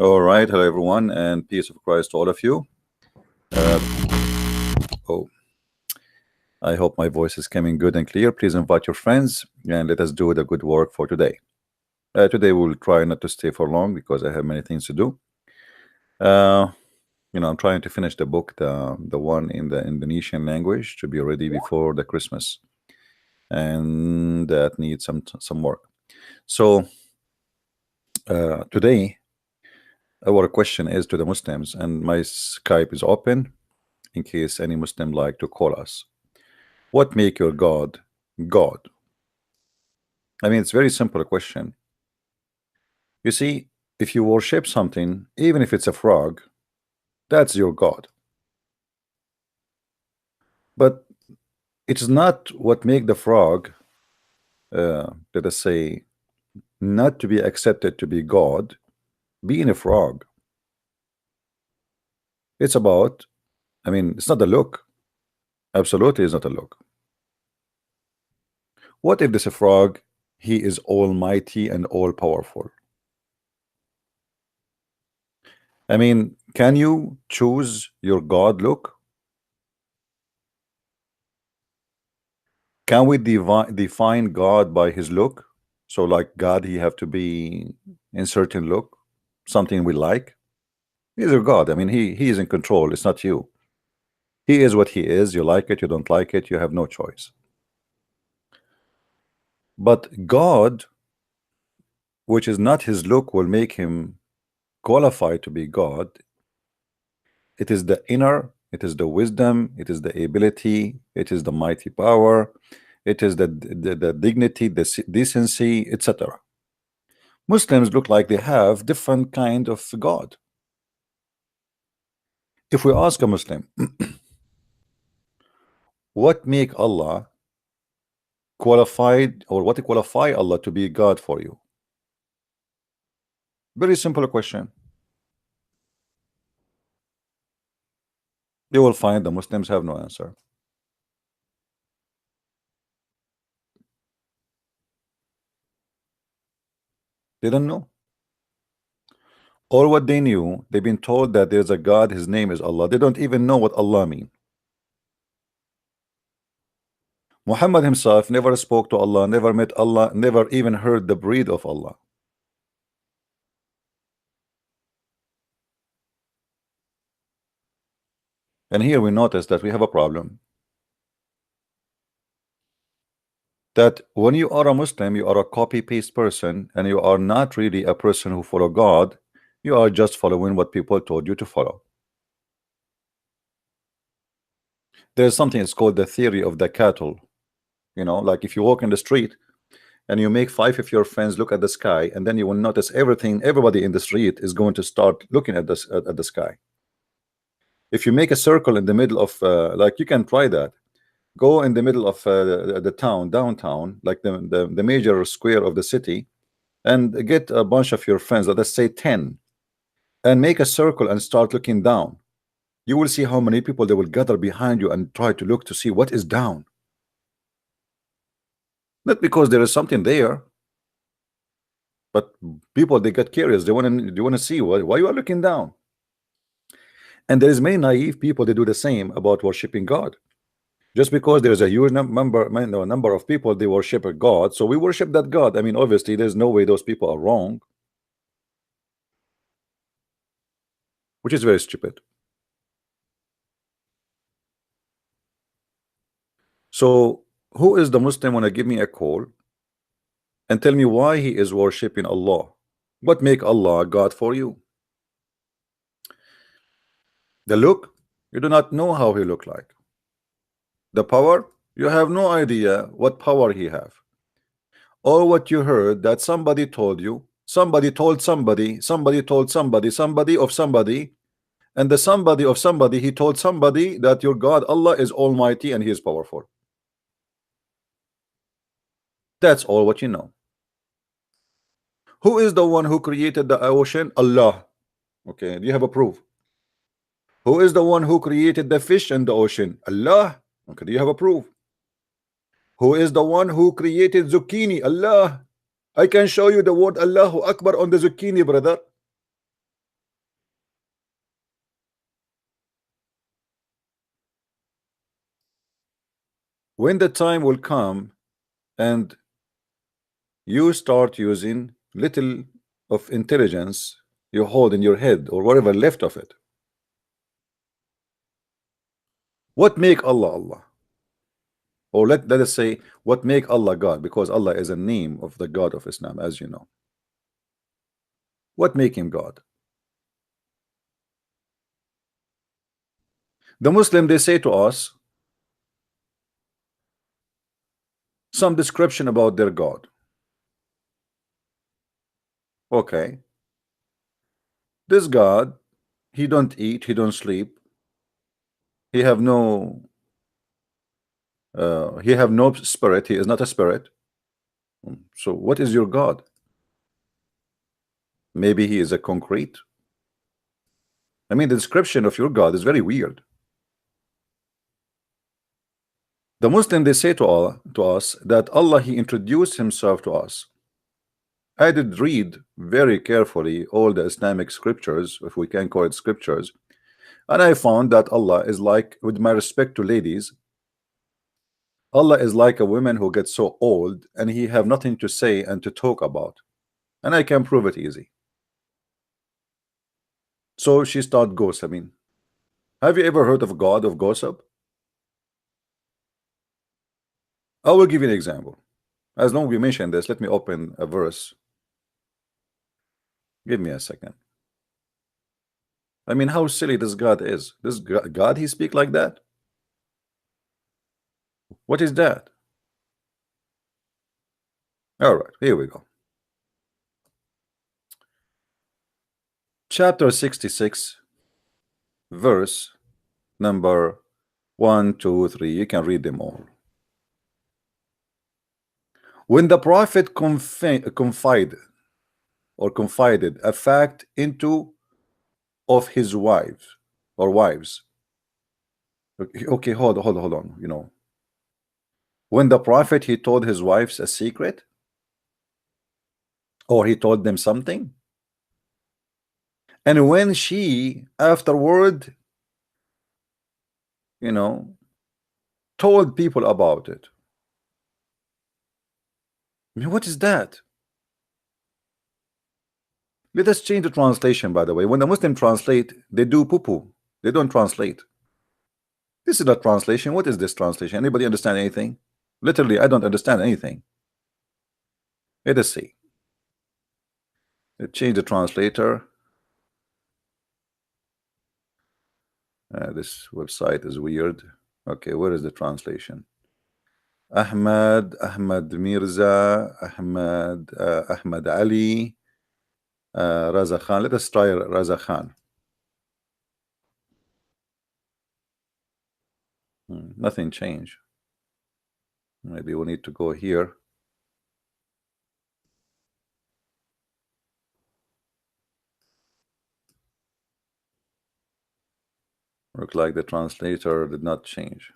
All right, hello everyone, and peace of Christ to all of you. Uh, oh, I hope my voice is coming good and clear. Please invite your friends and let us do the good work for today. Today we will try not to stay for long because I have many things to do. Uh, I'm trying to finish the book, the one in the Indonesian language, to be ready before the Christmas, and that needs some work. So today our question is to the Muslims, and my Skype is open in case any Muslim like to call us. What make your God God? I mean, it's very simple question. You see, if you worship something, even if it's a frog, that's your God. But it's not what make the frog, let us say, not to be accepted to be God, being a frog. It's about, I mean, it's not a look. Absolutely, it's not a look. What if this a frog? He is almighty and all powerful. I mean, can you choose your God look? Can we define God by his look? So like God, he have to be in certain look, something we like. He's your God. I mean, he is in control. It's not you. He is what he is. You like it, you don't like it, you have no choice. But God, which is not his look, will make him qualified to be God. It is the inner, it is the wisdom, it is the ability, it is the mighty power, it is the dignity, the decency, etc. Muslims look like they have different kind of God. If we ask a Muslim, what make Allah qualified, or what qualify Allah to be God for you? Very simple question. You will find the Muslims have no answer. They don't know. All what they knew, they've been told that there's a God, his name is Allah. They don't even know what Allah mean. Muhammad himself never spoke to Allah, never met Allah, never even heard the breed of Allah. And here we notice that we have a problem. That when you are a Muslim, you are a copy-paste person, and you are not really a person who follow God. You are just following what people told you to follow. There's something it's called the theory of the cattle. Like if you walk in the street and you make 5 of your friends look at the sky, and then you will notice everybody in the street is going to start looking at this at the sky. If you make a circle in the middle of like, you can try that. Go in the middle of the town, downtown, like the major square of the city, and get a bunch of your friends, let's say 10, and make a circle and start looking down. You will see how many people they will gather behind you and try to look to see what is down. Not because there is something there, but people, they get curious. They want to see why you are looking down. And there is many naive people, they do the same about worshiping God. Just because there's a huge number of people, they worship a God, so we worship that God. I mean, obviously there's no way those people are wrong, which is very stupid. So who is the Muslim when I give me a call and tell me why he is worshiping Allah? What make Allah God for you? The look, you do not know how he look like. The power, you have no idea what power he have. Or what you heard that somebody told you, somebody told somebody, somebody told somebody, somebody of somebody, and the somebody of somebody, he told somebody that your God Allah is almighty and he is powerful. That's all what you know. Who is the one who created the ocean? Allah. Okay, do you have a proof? Who is the one who created the fish in the ocean? Allah. Okay, do you have a proof? Who is the one who created zucchini? Allah. I can show you the word Allahu Akbar on the zucchini, brother. When the time will come and you start using little of intelligence you hold in your head or whatever left of it, what make Allah Allah? Or let us say what make Allah God, because Allah is a name of the God of Islam, as you know. What make him God? The Muslim, they say to us some description about their God. Okay, this God, he don't eat, he don't sleep, he have no spirit, he is not a spirit. So what is your God? Maybe he is a concrete. I mean, the description of your God is very weird. The Muslim, they say to us that Allah, he introduced himself to us. I did read very carefully all the Islamic scriptures, if we can call it scriptures, and I found that Allah is like, with my respect to ladies, Allah is like a woman who gets so old and he have nothing to say and to talk about, and I can prove it easy. So she started gossiping. Have you ever heard of God of gossip? I will give you an example. As long as we mention this, let me open a verse. Give me a second. I mean, how silly this God is. This God, he speak like that? What is that? All right, here we go. Chapter 66, verse number 1, 2, 3. You can read them all. When the prophet confided a fact into of his wives or wives. Okay, hold on. You know, when the prophet, he told his wives a secret, or he told them something, and when she afterward, you know, told people about it. I mean, what is that? Let us change the translation, by the way. When the Muslim translate, they do poo-poo. They don't translate. This is not translation. What is this translation? Anybody understand anything? Literally, I don't understand anything. Let us see. Let's change the translator. This website is weird. Okay, where is the translation? Ahmad Mirza, Ahmad Ali, Raza Khan. Let us try Raza Khan. Nothing changed. Maybe we need to go here. Look like the translator did not change.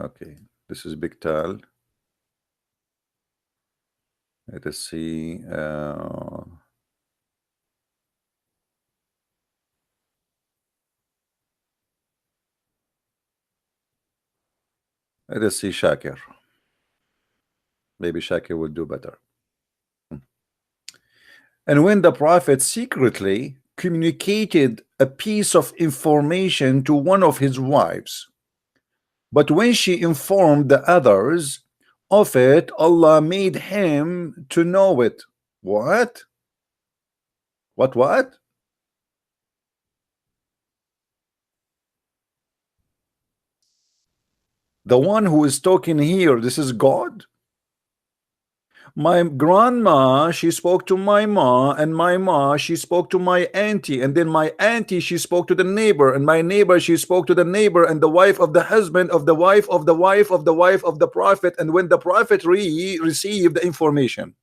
Okay, this is Big Tal. Let us see. Let us see Shakir. Maybe Shakir will do better. And when the prophet secretly communicated a piece of information to one of his wives, but when she informed the others of it, Allah made him to know it. What? What? The one who is talking here, this is God? My grandma, she spoke to my ma, and my ma, she spoke to my auntie, and then my auntie, she spoke to the neighbor, and my neighbor, she spoke to the neighbor, and the wife of the husband of the wife of the wife of the wife of the prophet. And when the prophet received the information,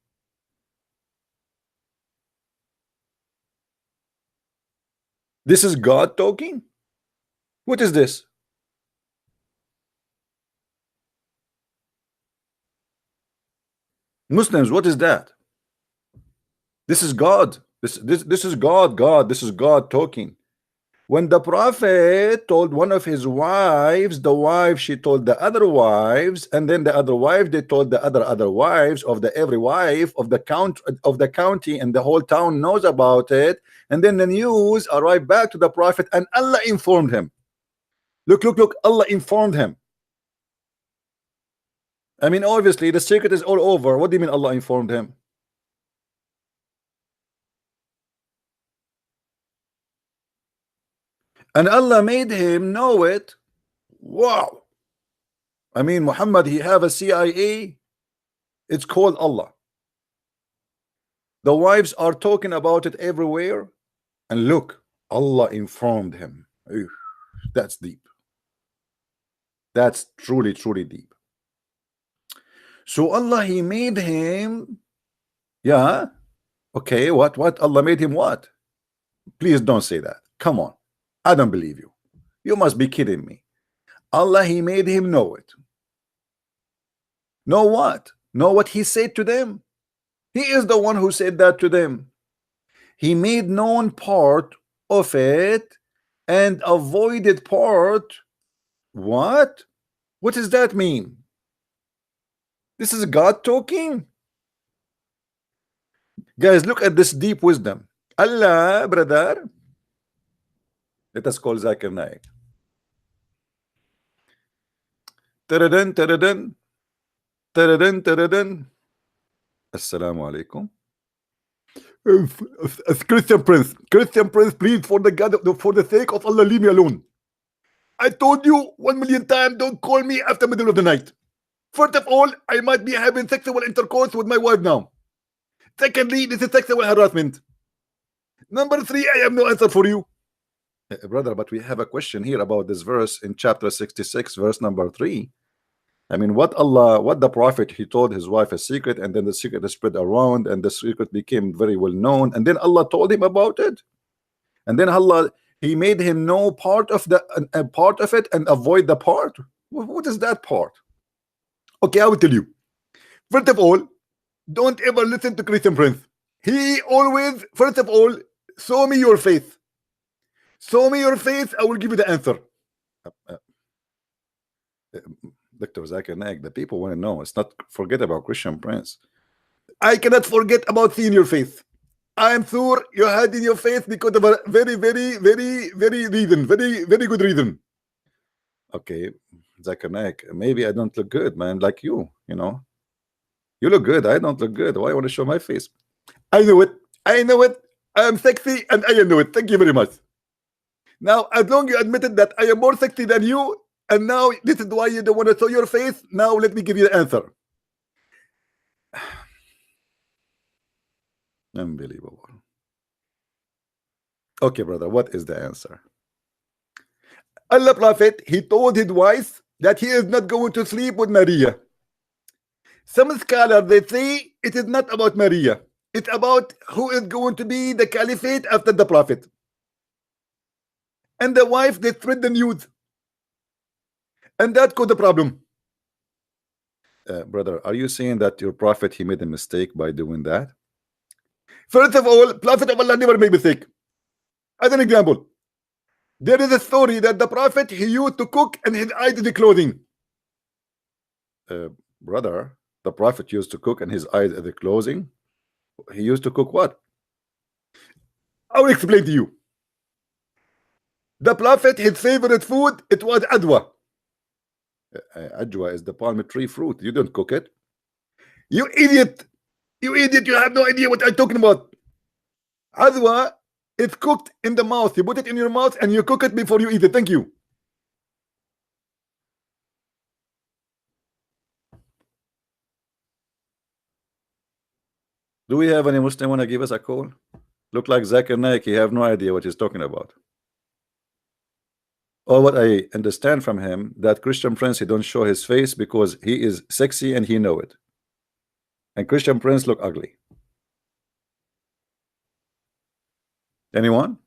this is God talking? What is this? Muslims, what is that? This is God. This is God. This is God talking. When the Prophet told one of his wives, the wife, she told the other wives, and then the other wife, they told the other wives of the every wife of the county, and the whole town knows about it. And then the news arrived back to the Prophet, and Allah informed him. Look, Allah informed him. I mean, obviously the secret is all over. What do you mean Allah informed him? And Allah made him know it. Wow. I mean, Muhammad, he have a CIA. It's called Allah. The wives are talking about it everywhere. And look, Allah informed him. Ew, that's deep. That's truly deep. So Allah, he made him, yeah, okay, what Allah made him what? Please don't say that. Come on, I don't believe you. You must be kidding me. Allah, he made him know it. Know what? Know what he said to them? He is the one who said that to them. He made known part of it and avoided part. What does that mean? This is God talking. Guys, look at this deep wisdom. Allah, brother. Let us call Zakir Naik. Taradan, taradan. Taradan, taradan. Assalamu alaikum. Christian Prince, please, for the sake of Allah, leave me alone. I told you 1,000,000 times, don't call me after middle of the night. First of all, I might be having sexual intercourse with my wife now. Secondly, this is sexual harassment. Number 3, I have no answer for you. Brother, but we have a question here about this verse in chapter 66, verse number 3. I mean, what the Prophet, he told his wife a secret, and then the secret is spread around, and the secret became very well known, and then Allah told him about it, and then Allah, he made him know part of it and avoid the part. What is that part? Okay, I will tell you. First of all, don't ever listen to Christian Prince. He always, first of all, show me your face. Show me your face, I will give you the answer. Dr. Zakir Naik, the people want to know. It's not forget about Christian Prince. I cannot forget about seeing your face. I am sure you had in your face because of a very reason, very good reason. Okay, Zakir Naik, maybe I don't look good, man, like you know. You look good, I don't look good. Why I want to show my face? I know it. I am sexy and I know it. Thank you very much. Now, as long as you admitted that I am more sexy than you, and now this is why you don't want to show your face, now let me give you the answer. Unbelievable. Okay, brother, what is the answer? Allah Prophet, he told his wife that he is not going to sleep with Maria. Some scholars, they say it is not about Maria. It's about who is going to be the caliphate after the Prophet. And the wife, they spread the news. And that caused the problem. Brother, are you saying that your Prophet, he made a mistake by doing that? First of all, Prophet of Allah never made mistake. As an example, there is a story that the Prophet, he used to cook and his eyes the clothing. Brother, the Prophet used to cook and his eyes the clothing. He used to cook what? I will explain to you. The Prophet, his favorite food, it was adwa. Adwa is the palm tree fruit. You don't cook it. You idiot. You idiot. You have no idea what I'm talking about. Adwa, it's cooked in the mouth. You put it in your mouth and you cook it before you eat it. Thank you. Do we have any Muslim want to give us a call? Look like Zakir Naik, he have no idea what he's talking about. Or what I understand from him, that Christian Prince, he don't show his face because he is sexy and he know it. And Christian Prince look ugly. Anyone?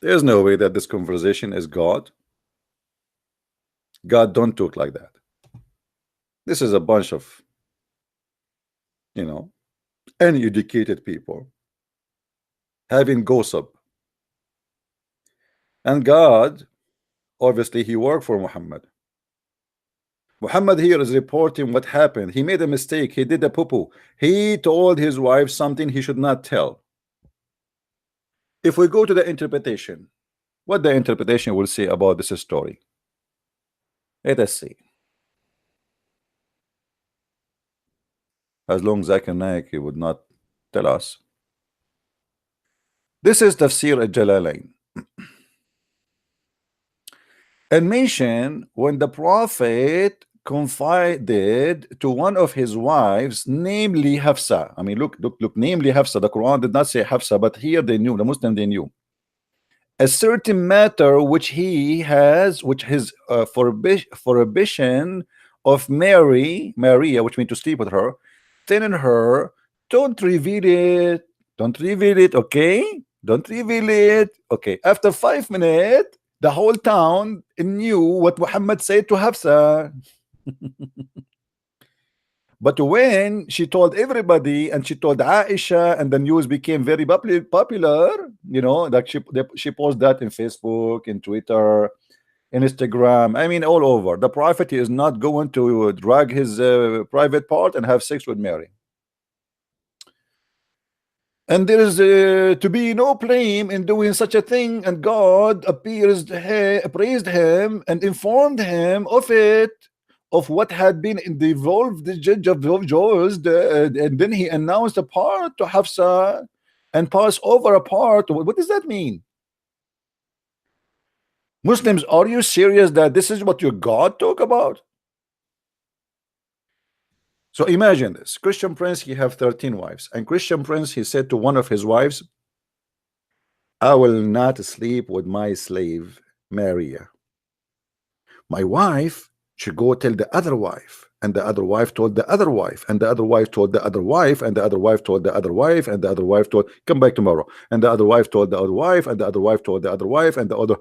There's no way that this conversation is God. God don't talk like that. This is a bunch of, you know, uneducated people having gossip And God, obviously, he worked for Muhammad. Muhammad here is reporting what happened. He made a mistake. He did a poo-poo. He told his wife something he should not tell. If we go to the interpretation, what the interpretation will say about this story, let us see. As long as Zakir Naik, he would not tell us. This is Tafsir al-Jalalain. And mention when the Prophet confided to one of his wives, namely Hafsa. I mean, look, namely Hafsa. The Quran did not say Hafsa, but here they knew, the Muslim they knew. A certain matter which he has, which his prohibition of Maria, which means to sleep with her, telling her, don't reveal it, don't reveal it, okay? Don't reveal it, okay? After 5 minutes, the whole town knew what Muhammad said to Hafsa. But when she told everybody and she told Aisha and the news became very popular, you know, like she posted that in Facebook, in Twitter, Instagram, I mean all over. The Prophet is not going to drag his private part and have sex with Mary. And there is to be no blame in doing such a thing, and God praised him and informed him of it, of what had been devolved the judge of Jews, and then he announced a part to Hafsa and passed over a part. What does that mean? Muslims, are you serious that this is what your God talk about? So imagine this. Christian Prince, he have 13 wives, and Christian Prince, he said to one of his wives, I will not sleep with my slave Maria. My wife should go tell the other wife, and the other wife told the other wife, and the other wife told the other wife, and the other wife told the other wife, and the other wife told, come back tomorrow, and the other wife told the other wife, and the other wife told the other wife, and the other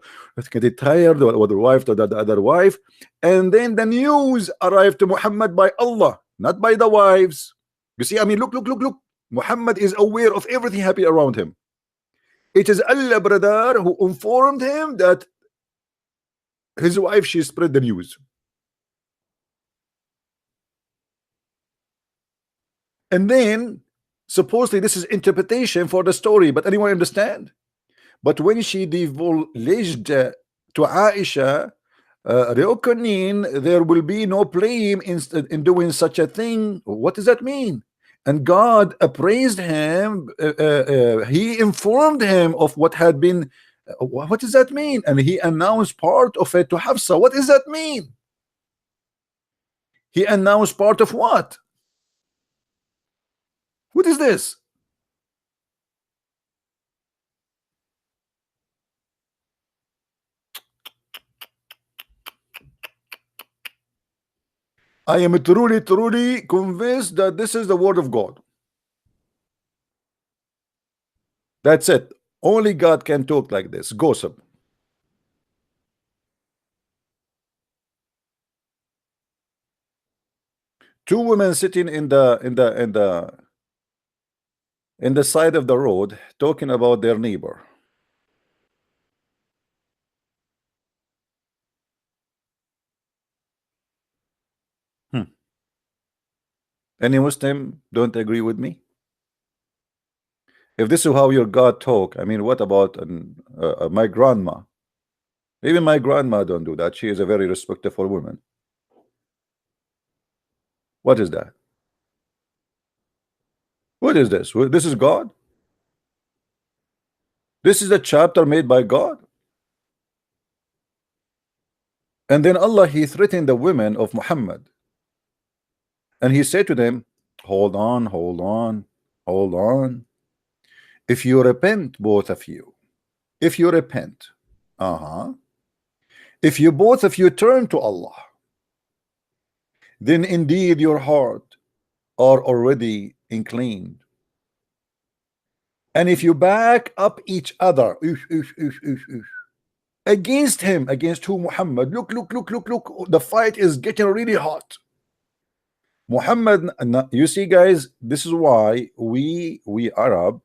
get tired, the other wife told the other wife, and then the news arrived to Muhammad by Allah, not by the wives. You see, I mean, look. Muhammad is aware of everything happening around him. It is Allah, brother, who informed him that his wife, she spread the news. And then supposedly this is interpretation for the story, but anyone understand? But when she divulged to Aisha, there will be no blame in doing such a thing. What does that mean? And God appraised him. He informed him of what had been. What does that mean? And he announced part of it to Hafsa. What does that mean? He announced part of what? What is this? I am truly convinced that this is the word of God. That's it. Only God can talk like this. Gossip. Two women sitting in the side of the road talking about their neighbor. Any Muslim don't agree with me? If this is how your God talk, I mean, what about my grandma? Even my grandma don't do that. She is a very respectful woman. What is that? What is this? This is God? This is a chapter made by God? And then Allah, he threatened the women of Muhammad. And he said to them, hold on. If you repent, both of you, if you repent, if you both of you turn to Allah, then indeed your heart are already inclined. And if you back up each other against him, against who? Muhammad. Look, the fight is getting really hot. Muhammad, you see guys, this is why we Arab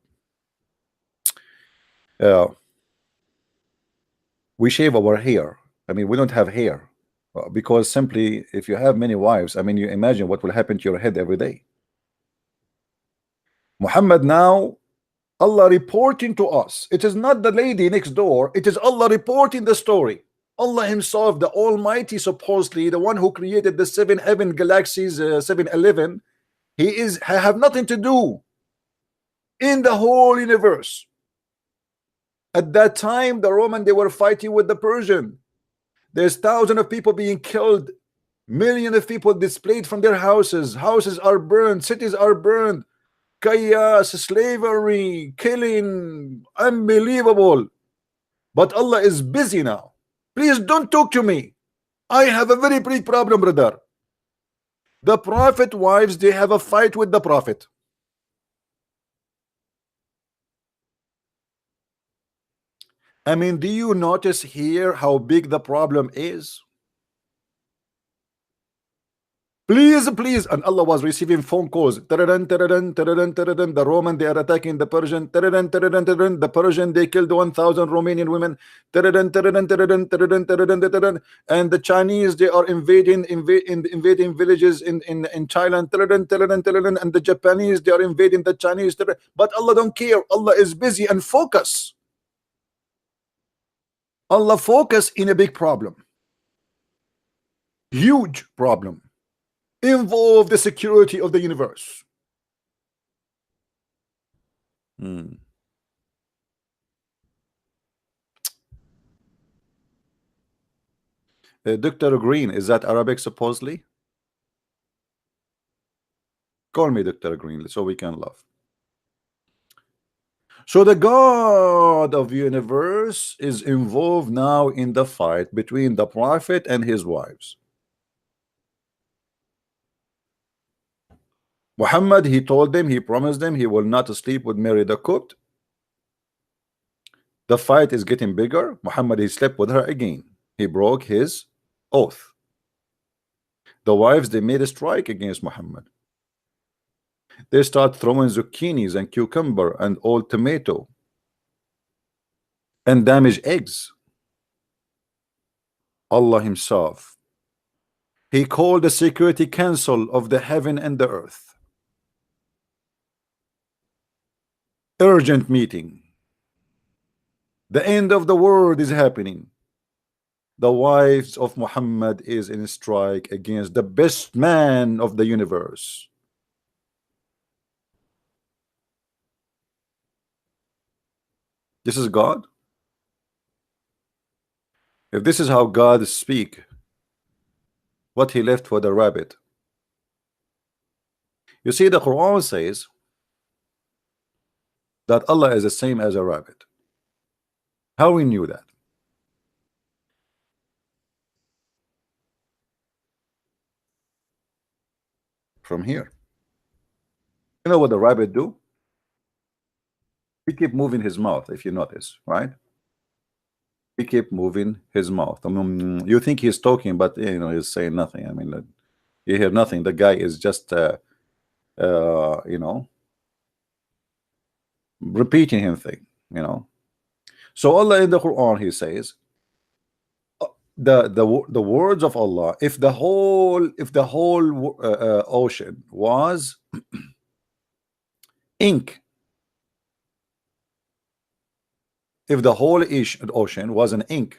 We shave our hair. I mean, we don't have hair because simply if you have many wives, I mean, you imagine what will happen to your head every day. Muhammad now, Allah reporting to us. It is not the lady next door. It is Allah reporting the story. Allah himself, the Almighty, supposedly the one who created the 7 heaven galaxies, 7-Eleven, he have nothing to do in the whole universe. At that time, the Roman, they were fighting with the Persian. There's thousands of people being killed, millions of people displaced from their houses. Houses are burned, cities are burned, chaos, slavery, killing, unbelievable. But Allah is busy now. Please don't talk to me. I have a very big problem, brother. The prophet wives, they have a fight with the prophet. I mean, do you notice here how big the problem is? Please, please. And Allah was receiving phone calls. The Roman, they are attacking the Persian. The Persian, they killed 1,000 Romanian women. And the Chinese, they are invading villages in Thailand. And the Japanese, they are invading the Chinese. But Allah don't care. Allah is busy and focus. Allah focus in a big problem. Huge problem. Involve the security of the universe. Dr. Green, is that Arabic supposedly? Call me Dr. Green so we can laugh. So the God of the universe is involved now in the fight between the prophet and his wives. Muhammad, he told them, he promised them he will not sleep with Mary the Copt. The fight is getting bigger. Muhammad, he slept with her again. He broke his oath. The wives, they made a strike against Muhammad. They start throwing zucchinis and cucumber and old tomato and damaged eggs. Allah himself, he called the security council of the heaven and the earth. Urgent meeting. The end of the world is happening. The wives of Muhammad is in strike against the best man of the universe. This is God. If this is how God speak, what he left for the rabbit? You see, the Quran says that Allah is the same as a rabbit. How we knew that? From here. You know what the rabbit do? He keep moving his mouth, if you notice, right? He keep moving his mouth. I mean, you think he's talking, but you know he's saying nothing. I mean, you hear nothing. The guy is just, you know, repeating him thing. You know. So Allah in the Quran, he says, the words of Allah. If the whole ocean was ink. If the whole ocean was an ink,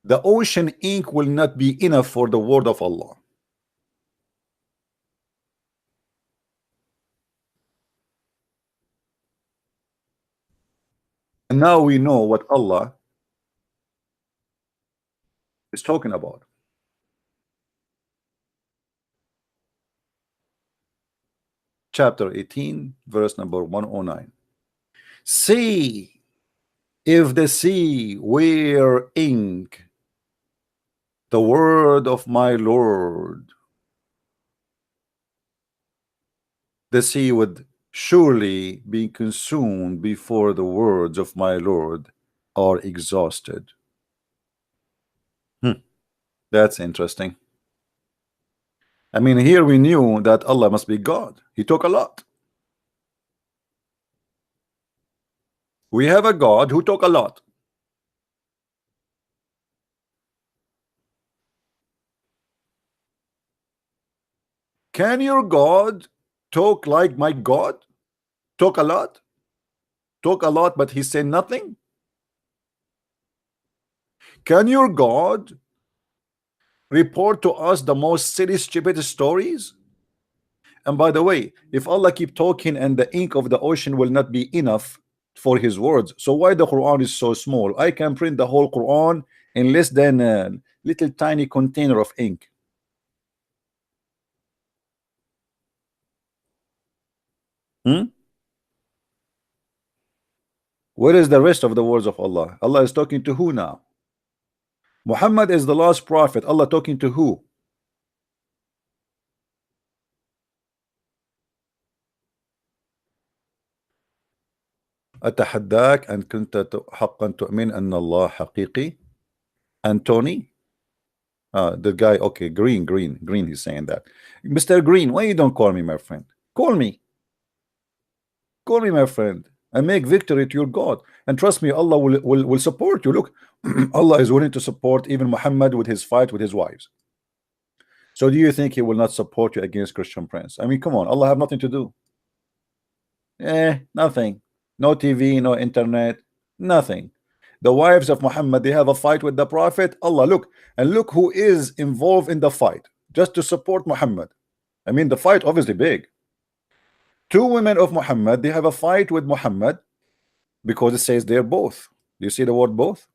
the ocean ink will not be enough for the word of Allah. And now we know what Allah is talking about. Chapter 18, verse number 109. See if the sea were ink, the word of my Lord, the sea would surely be consumed before the words of my Lord are exhausted. That's interesting. I mean, here we knew that Allah must be God. He took a lot. We have a God who took a lot. can your God talk like my God? Talk a lot? Talk a lot, but he said nothing? Can your God report to us the most silly, stupid stories? And by the way, if Allah keep talking and the ink of the ocean will not be enough for his words, so why the Quran is so small? I can print the whole Quran in less than a little tiny container of ink. Hmm? Where is the rest of the words of Allah? Allah is talking to who now? Muhammad is the last prophet. Allah talking to who? أتحداك أن كنت حقا تؤمن أن الله حقيقي. Anthony, the guy, okay, green, he's saying that. Mr. Green, why you don't call me, my friend? Call me, my friend, and make victory to your God. And trust me, Allah will support you. Look, Allah is willing to support even Muhammad with his fight with his wives. So do you think he will not support you against Christian Prince? I mean, come on, Allah have nothing to do. Nothing. No TV, no internet, nothing. The wives of Muhammad, they have a fight with the Prophet. Allah, look, and look who is involved in the fight just to support Muhammad. I mean, the fight obviously big. Two women of Muhammad, they have a fight with Muhammad because it says they're both. Do you see the word both?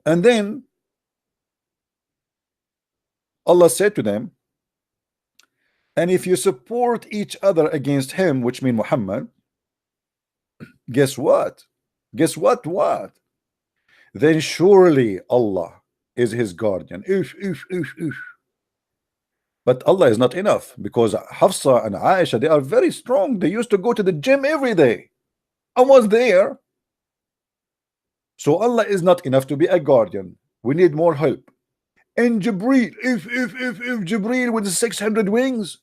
And then Allah said to them, and if you support each other against him, which means Muhammad, guess what? Guess what? Then surely Allah is his guardian. But Allah is not enough, because Hafsa and Aisha, they are very strong. They used to go to the gym every day. I was there. So Allah is not enough to be a guardian. We need more help. And Jibreel, if Jibreel with the 600 wings,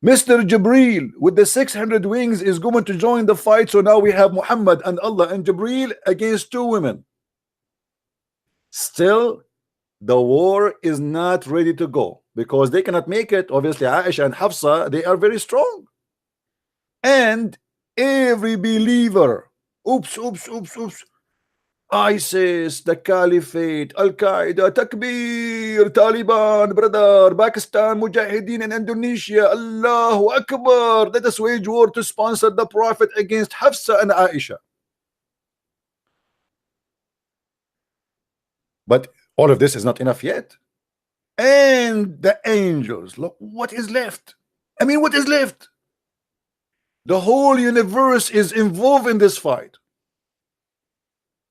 Mr. Jibreel with the 600 wings is going to join the fight. So now we have Muhammad and Allah and Jibreel against two women. Still, the war is not ready to go because they cannot make it. Obviously, Aisha and Hafsa, they are very strong. And every believer, oops, ISIS, the Caliphate, Al-Qaeda, Takbir, Taliban, brother, Pakistan, Mujahideen in Indonesia, Allahu Akbar. Let us wage war to sponsor the Prophet against Hafsa and Aisha. But all of this is not enough yet. And the angels, look what is left. I mean, what is left? The whole universe is involved in this fight.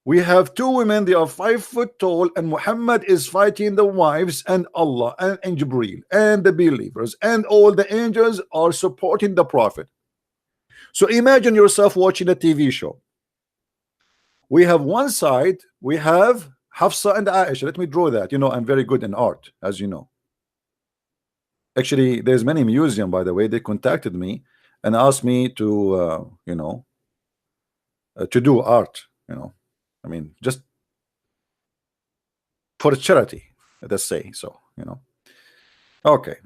We have two women, they are 5 foot tall, and Muhammad is fighting the wives, and Allah and Jibreel and the believers and all the angels are supporting the Prophet. So imagine yourself watching a TV show. We have one side, we have Hafsa and Aisha. Let me draw that. You know, I'm very good in art, as you know. Actually, there's many museum, by the way, they contacted me and asked me to you know, to do art, you know. I mean, just for charity, let us say so, you know. Okay.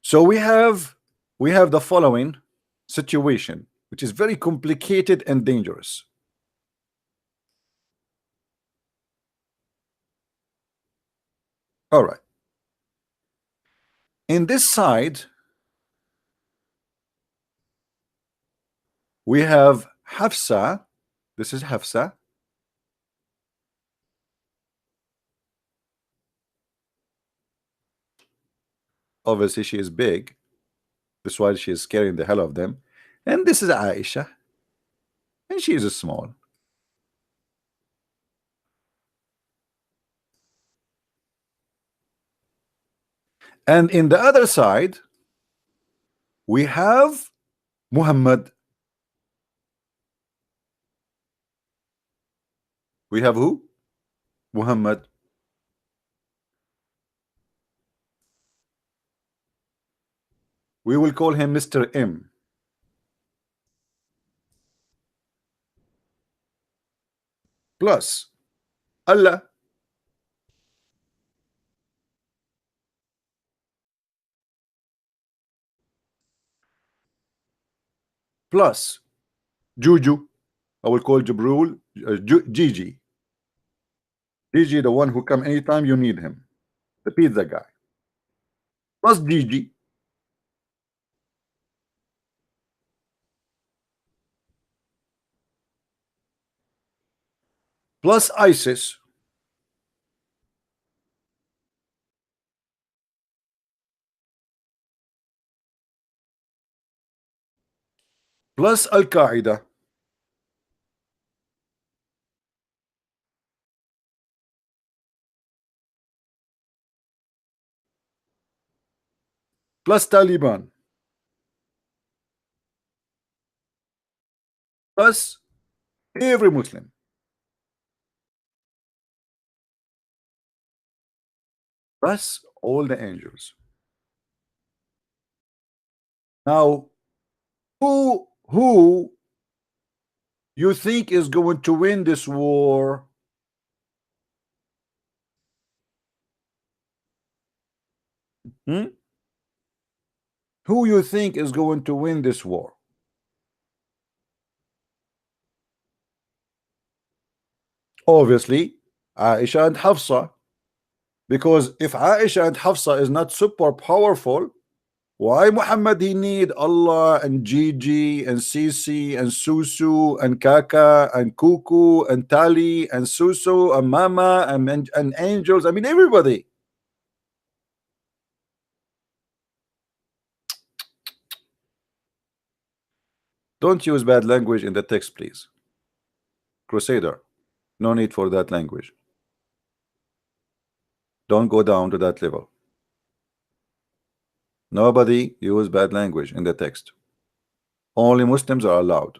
So we have the following situation, which is very complicated and dangerous. All right. In this side, we have Hafsa. This is Hafsa. Obviously, she is big. That's why she is scaring the hell of them. And this is Aisha. And she is small. And in the other side, we have Muhammad. We have who? Muhammad. We will call him Mr. M. Plus Allah. plus Juju. I will call Jabrul Gigi. Gigi, the one who come anytime you need him, the pizza guy. Plus Gigi. Plus ISIS. Plus Al Qaeda. Plus Taliban. Plus every Muslim. Plus all the angels. Now, who you think is going to win this war? Hmm? Who you think is going to win this war? Obviously, Aisha and Hafsa. Because if Aisha and Hafsa is not super powerful, why Muhammad he need Allah and Gigi and Sisi and Susu and Kaka and Kuku and Tali and Susu and Mama and angels? I mean everybody. Don't use bad language in the text, please. Crusader, no need for that language. Don't go down to that level. Nobody use bad language in the text. Only Muslims are allowed.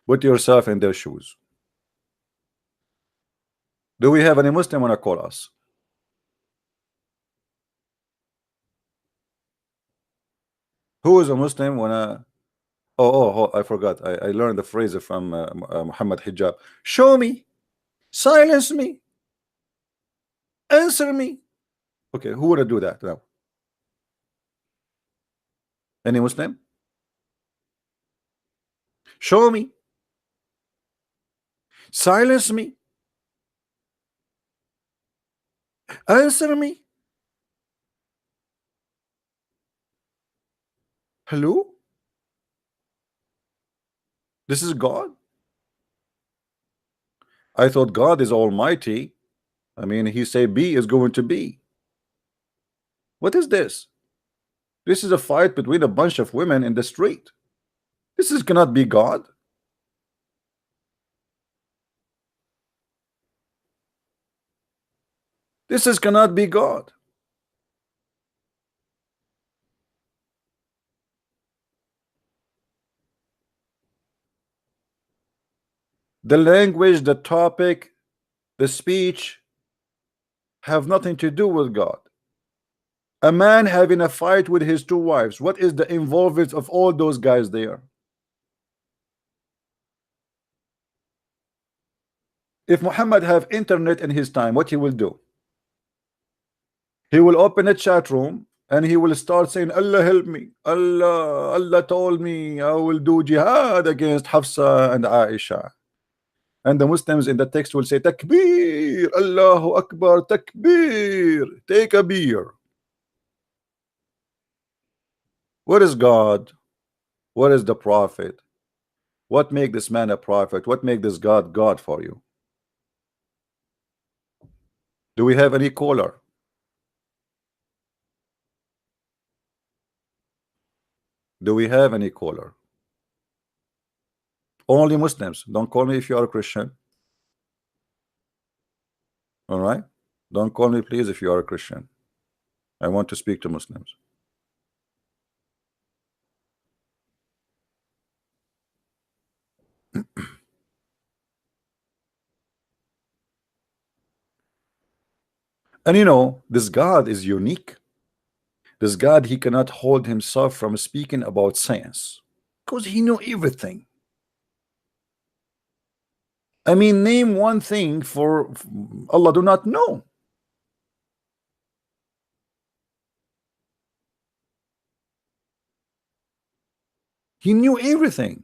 Put yourself in their shoes. Do we have any Muslim wanna call us? Who is a Muslim wanna? Oh, I forgot. I learned the phrase from Muhammad Hijab. Show me, silence me, answer me. Okay, who wanna do that now? Any Muslim? Show me, silence me, answer me. Hello? This is God? I thought God is almighty. I mean, he say be is going to be. What is this? This is a fight between a bunch of women in the street. This is cannot be God. This is cannot be God. The language, the topic, the speech have nothing to do with God. A man having a fight with his two wives, what is the involvement of all those guys there? If Muhammad have internet in his time, what he will do? He will open a chat room and he will start saying, Allah help me, Allah told me I will do jihad against Hafsa and Aisha. And the Muslims in the text will say, Takbir, Allahu Akbar, Takbir, take a beer. What is God? What is the prophet? What make this man a prophet? What make this God God for you? Do we have any caller? Do we have any caller? Only Muslims. Don't call me if you are a Christian. All right? Don't call me, please, if you are a Christian. I want to speak to Muslims. And you know, this God is unique. This God, he cannot hold himself from speaking about science because he knew everything. I mean, name one thing for Allah do not know. He knew everything.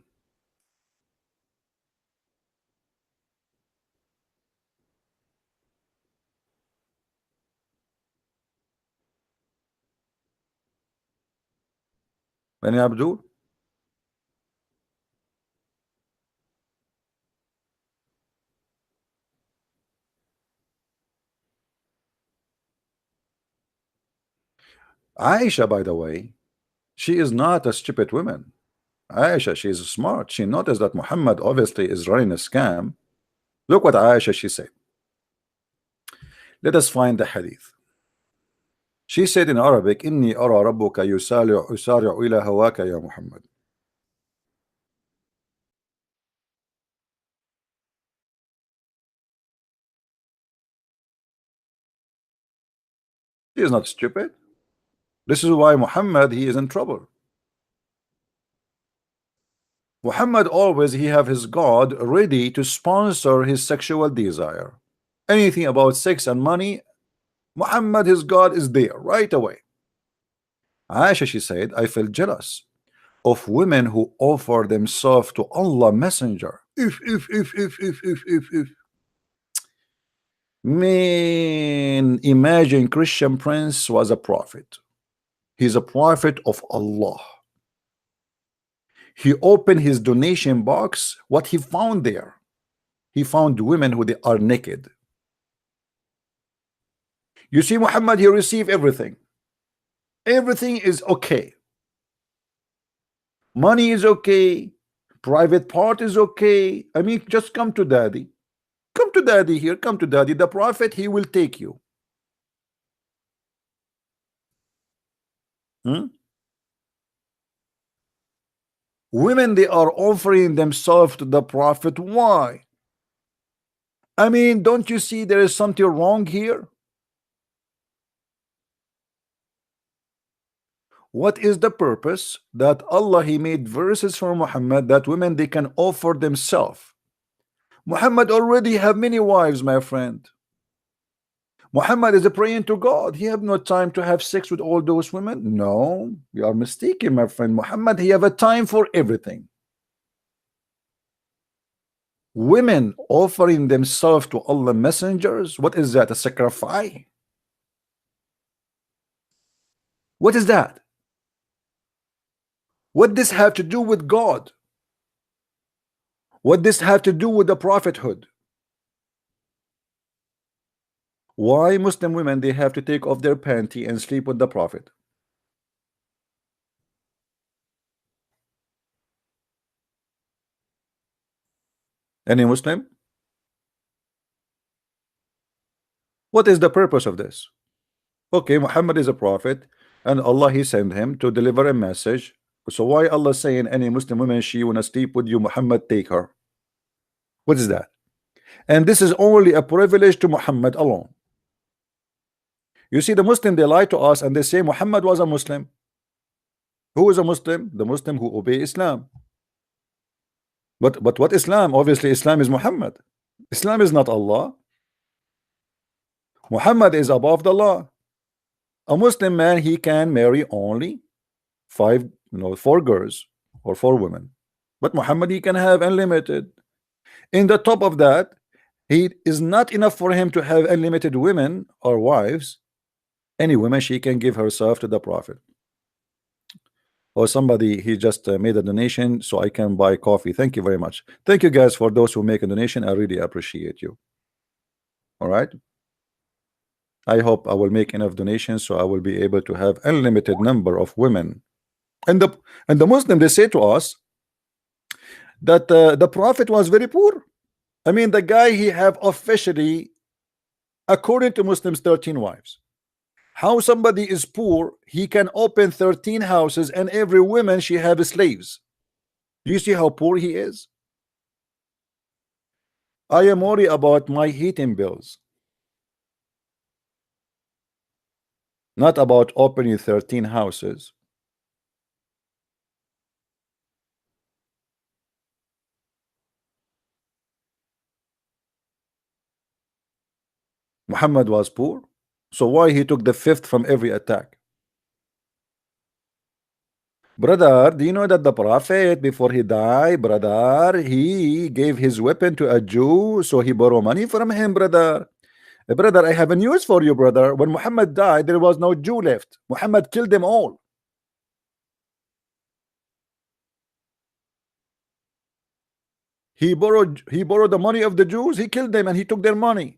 Bani Abdul. Aisha, by the way, she is not a stupid woman. Aisha, she is smart. She noticed that Muhammad obviously is running a scam. Look what Aisha she said. Let us find the hadith. She said in Arabic, إني أرى ربك يسارع إلى هواك يا محمد. She is not stupid. This is why Muhammad, he is in trouble. Muhammad always he have his God ready to sponsor his sexual desire. Anything about sex and money, Muhammad his God is there right away. Aisha she said, I feel jealous of women who offer themselves to Allah Messenger. If. Man, imagine Christian Prince was a prophet. He's a prophet of Allah. He opened his donation box. What he found there? He found women who they are naked. You see, Muhammad, he received everything. Everything is okay. Money is okay. Private part is okay. I mean, just come to daddy. Come to daddy here. Come to daddy. The prophet, he will take you. Women, they are offering themselves to the prophet. Why? I mean, don't you see there is something wrong here? What is the purpose that Allah he made verses for Muhammad that women they can offer themselves? Muhammad already have many wives, my friend. Muhammad is praying to God. He have no time to have sex with all those women. No, you are mistaken, my friend. Muhammad, he have a time for everything. Women offering themselves to Allah messengers, what is that? A sacrifice? What is that? What this have to do with God? What this have to do with the prophethood? Why Muslim women they have to take off their panty and sleep with the prophet? Any Muslim? What is the purpose of this? Okay, Muhammad is a prophet and Allah he sent him to deliver a message. So why Allah saying any Muslim woman she wanna sleep with you, Muhammad take her? What is that? And this is only a privilege to Muhammad alone. You see, the Muslim they lie to us and they say Muhammad was a Muslim. Who is a Muslim? The Muslim who obey Islam. But what Islam? Obviously Islam is Muhammad. Islam is not Allah. Muhammad is above the law. A Muslim man he can marry only four girls or 4 women. But Muhammad he can have unlimited. In the top of that, he is not enough for him to have unlimited women or wives. Any woman she can give herself to the prophet. Or somebody he just made a donation so I can buy coffee. Thank you very much. Thank you guys for those who make a donation. I really appreciate you. All right. I hope I will make enough donations so I will be able to have unlimited number of women. And the Muslim they say to us that the prophet was very poor. I mean, the guy he have officially, according to Muslims, 13 wives. How somebody is poor, he can open 13 houses and every woman she have slaves. Do you see how poor he is? I am worried about my heating bills, not about opening 13 houses. Muhammad was poor, so why he took the 5th from every attack? Brother, do you know that the Prophet, before he died, brother, he gave his weapon to a Jew, so he borrowed money from him, brother. Brother, I have a news for you, brother. When Muhammad died, there was no Jew left. Muhammad killed them all. He borrowed the money of the Jews, he killed them, and he took their money.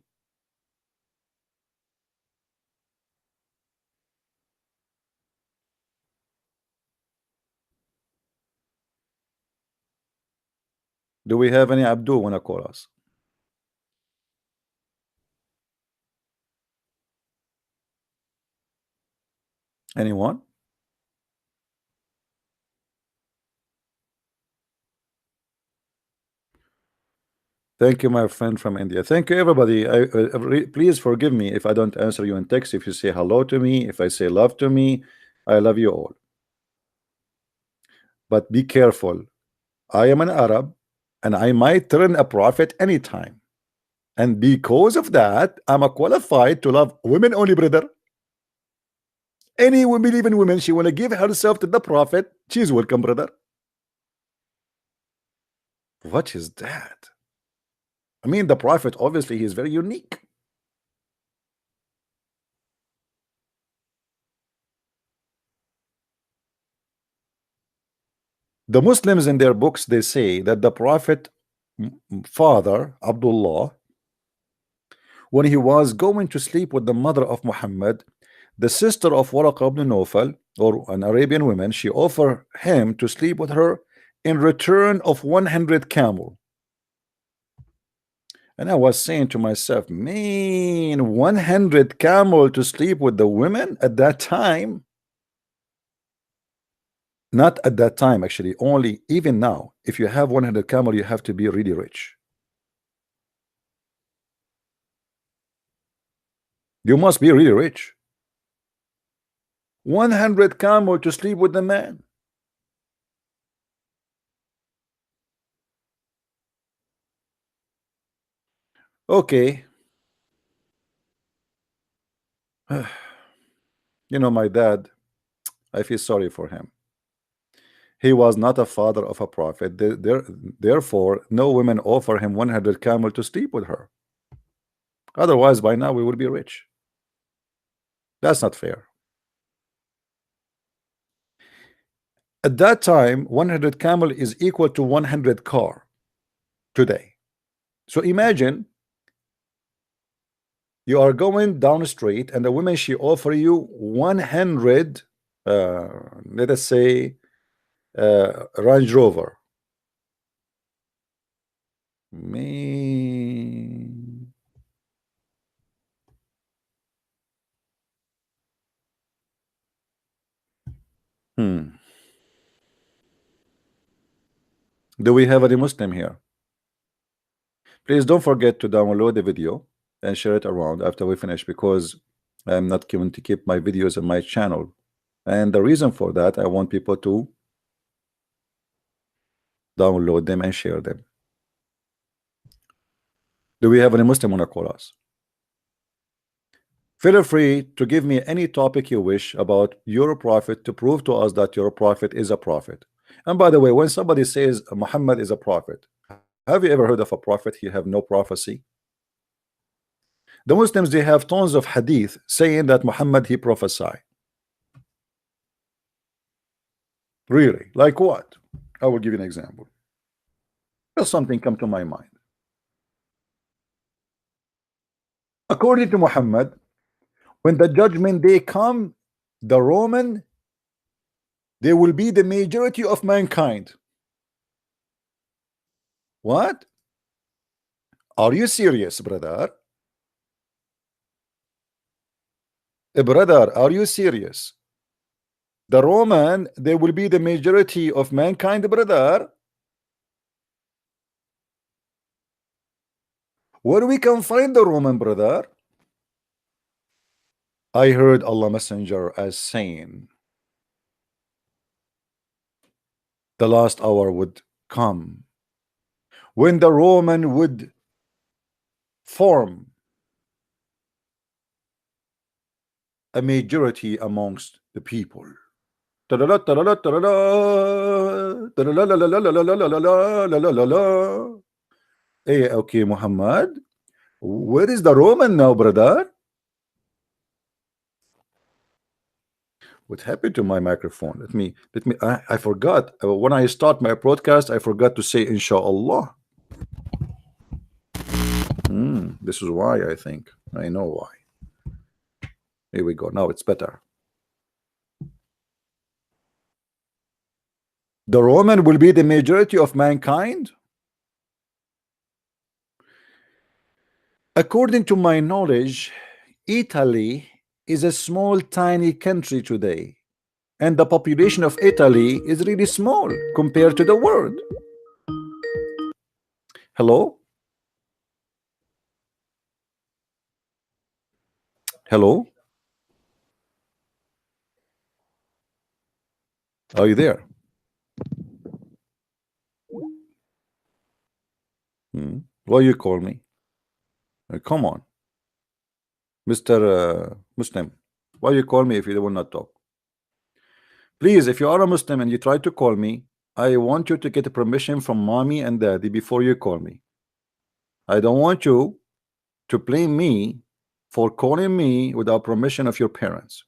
Do we have any Abdul wanna call us? Anyone? Thank you, my friend from India. Thank you, everybody. Please forgive me if I don't answer you in text. If you say hello to me, if I say love to me, I love you all. But be careful. I am an Arab, and I might turn a prophet anytime. And because of that, I'm a qualified to love women only, brother. Any woman believe in women, she wanna give herself to the prophet, she's welcome, brother. What is that? I mean, the prophet obviously he is very unique. The Muslims in their books they say that the prophet father Abdullah, when he was going to sleep with the mother of Muhammad, the sister of Waraq ibn Nawfal, or an Arabian woman, she offered him to sleep with her in return of 100 camel. And I was saying to myself, man, 100 camel to sleep with the women at that time. Not at that time, actually, only even now. If you have 100 camel, you have to be really rich. You must be really rich. 100 camel to sleep with the man. Okay. You know, my dad, I feel sorry for him. He was not a father of a prophet. Therefore, no women offer him 100 camel to sleep with her. Otherwise, by now we would be rich. That's not fair. At that time, 100 camel is equal to 100 car today. So imagine you are going down the street and the woman she offer you 100 let us say Range Rover. Me. Do we have any Muslim here? Please don't forget to download the video and share it around after we finish, because I'm not going to keep my videos on my channel. And the reason for that, I want people to download them and share them. Do we have any Muslim want to call us? Feel free to give me any topic you wish about your prophet to prove to us that your prophet is a prophet. And by the way, when somebody says Muhammad is a prophet, have you ever heard of a prophet he have no prophecy? The Muslims, they have tons of hadith saying that Muhammad he prophesied. Really? Like what? I will give you an example. Just something come to my mind. According to Muhammad, when the judgment day come, the Roman, they will be the majority of mankind. What? Are you serious, brother? Brother, are you serious? The Roman, they will be the majority of mankind, brother. Where we can find the Roman, brother? I heard Allah Messenger as saying the last hour would come when the Roman would form a majority amongst the people. Hey, okay, Muhammad, where is the Roman now, brother? What happened to my microphone? I forgot. When I start my broadcast, I forgot to say inshallah. This is why, I think. I know why. Here we go. Now it's better. The Roman will be the majority of mankind? According to my knowledge, Italy is a small, tiny country today. And the population of Italy is really small compared to the world. Hello? Hello? Are you there? Why you call me? Come on. Mr. Muslim, why you call me if you will not talk? Please, if you are a Muslim and you try to call me, I want you to get a permission from mommy and daddy before you call me. I don't want you to blame me for calling me without permission of your parents.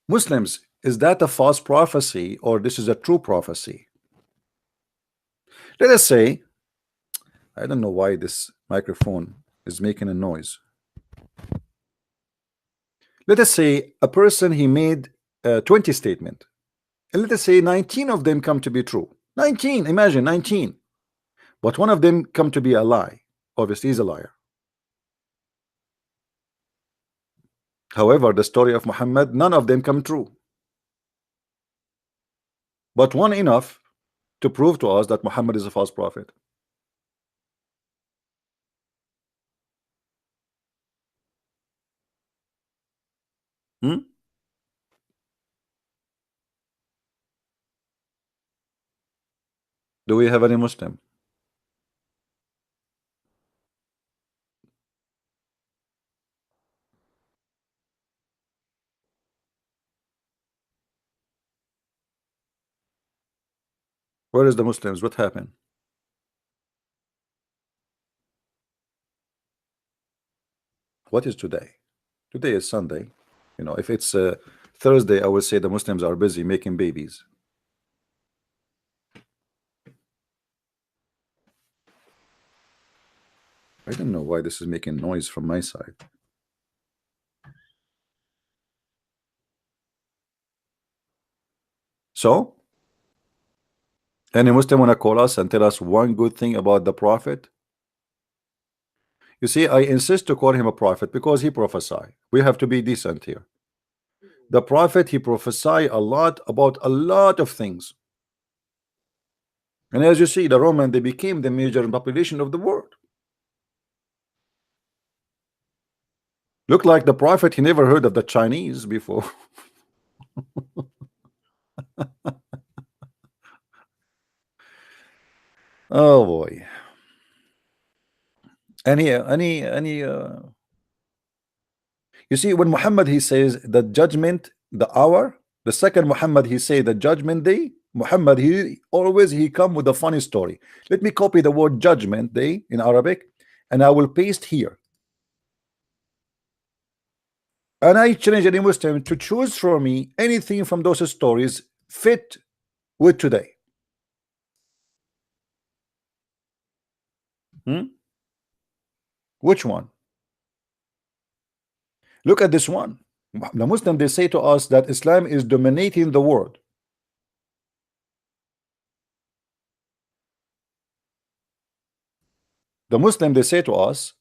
Muslims, is that a false prophecy or this is a true prophecy? Let us say, I don't know why this microphone is making a noise. Let us say a person, he made 20 statements, and let us say 19 of them come to be true. 19, imagine 19, but one of them come to be a lie. Obviously he's a liar. However, the story of Muhammad, none of them come true, but one enough to prove to us that Muhammad is a false prophet. Do we have any Muslim? Where is the Muslims? What happened? What is today? Today is Sunday. You know, if it's Thursday, I would say the Muslims are busy making babies. I don't know why this is making noise from my side. So, any Muslim want to call us and tell us one good thing about the Prophet? You see, I insist to call him a prophet because he prophesied. We have to be decent here. The Prophet, he prophesied a lot about a lot of things. And as you see, the Roman, they became the major population of the world. Look like the Prophet, he never heard of the Chinese before. Oh boy. Any you see, when Muhammad he says the judgment, the hour, the second Muhammad he say the judgment day, Muhammad he always he come with a funny story. Let me copy the word judgment day in Arabic and I will paste here. And I challenge any Muslim to choose for me anything from those stories fit with today. Which one? Look at this one. The Muslim, they say to us that Islam is dominating the world. The Muslim, they say to us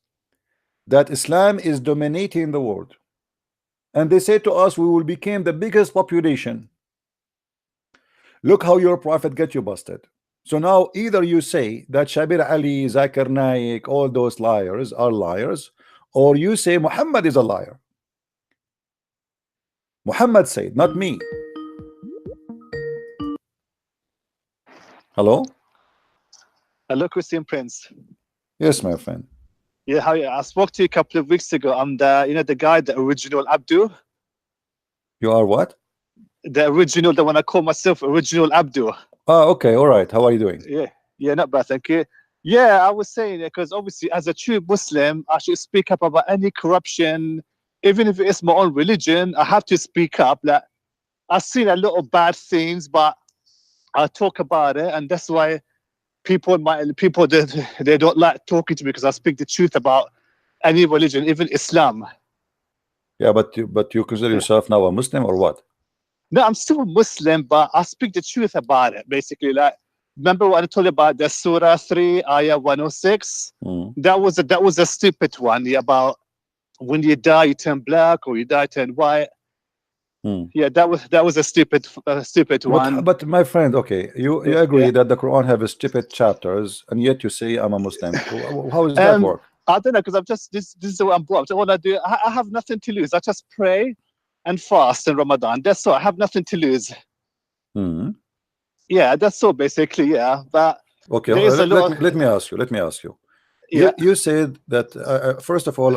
that Islam is dominating the world. And they say to us we will become the biggest population. Look how your prophet get you busted. So now either you say that Shabir Ali, Zakir Naik, all those liars are liars, or you say Muhammad is a liar. Muhammad said, not me. Hello? Hello, Christian Prince. Yes, my friend. Yeah, how I spoke to you a couple of weeks ago. I'm the guy, the original Abdul. You are what? The original, the one I call myself original Abdul. Ah, okay, all right. How are you doing? Yeah, yeah, not bad, thank you. Yeah, I was saying it because obviously, as a true Muslim, I should speak up about any corruption, even if it's my own religion. I have to speak up. Like, I've seen a lot of bad things, but I talk about it, and that's why people they don't like talking to me because I speak the truth about any religion, even Islam. Yeah, but you consider yourself now a Muslim or what? No, I'm still a Muslim, but I speak the truth about it. Basically, like, remember what I told you about the Surah 3, Ayah 106? Mm. That was a stupid one. Yeah, about when you die, you turn black, or you die, turn white. Mm. Yeah, that was a stupid one. But my friend, okay, you agree Yeah. that the Quran have stupid chapters, and yet you say I'm a Muslim. How does that work? I don't know, because I'm just this is what I'm brought up. So what I do, I have nothing to lose. I just pray and fast in Ramadan. That's all. I have nothing to lose. Mm. Yeah, that's all basically. Yeah, but Okay, there is a lot. let me ask you. Let me ask you. Yeah, You said that first of all,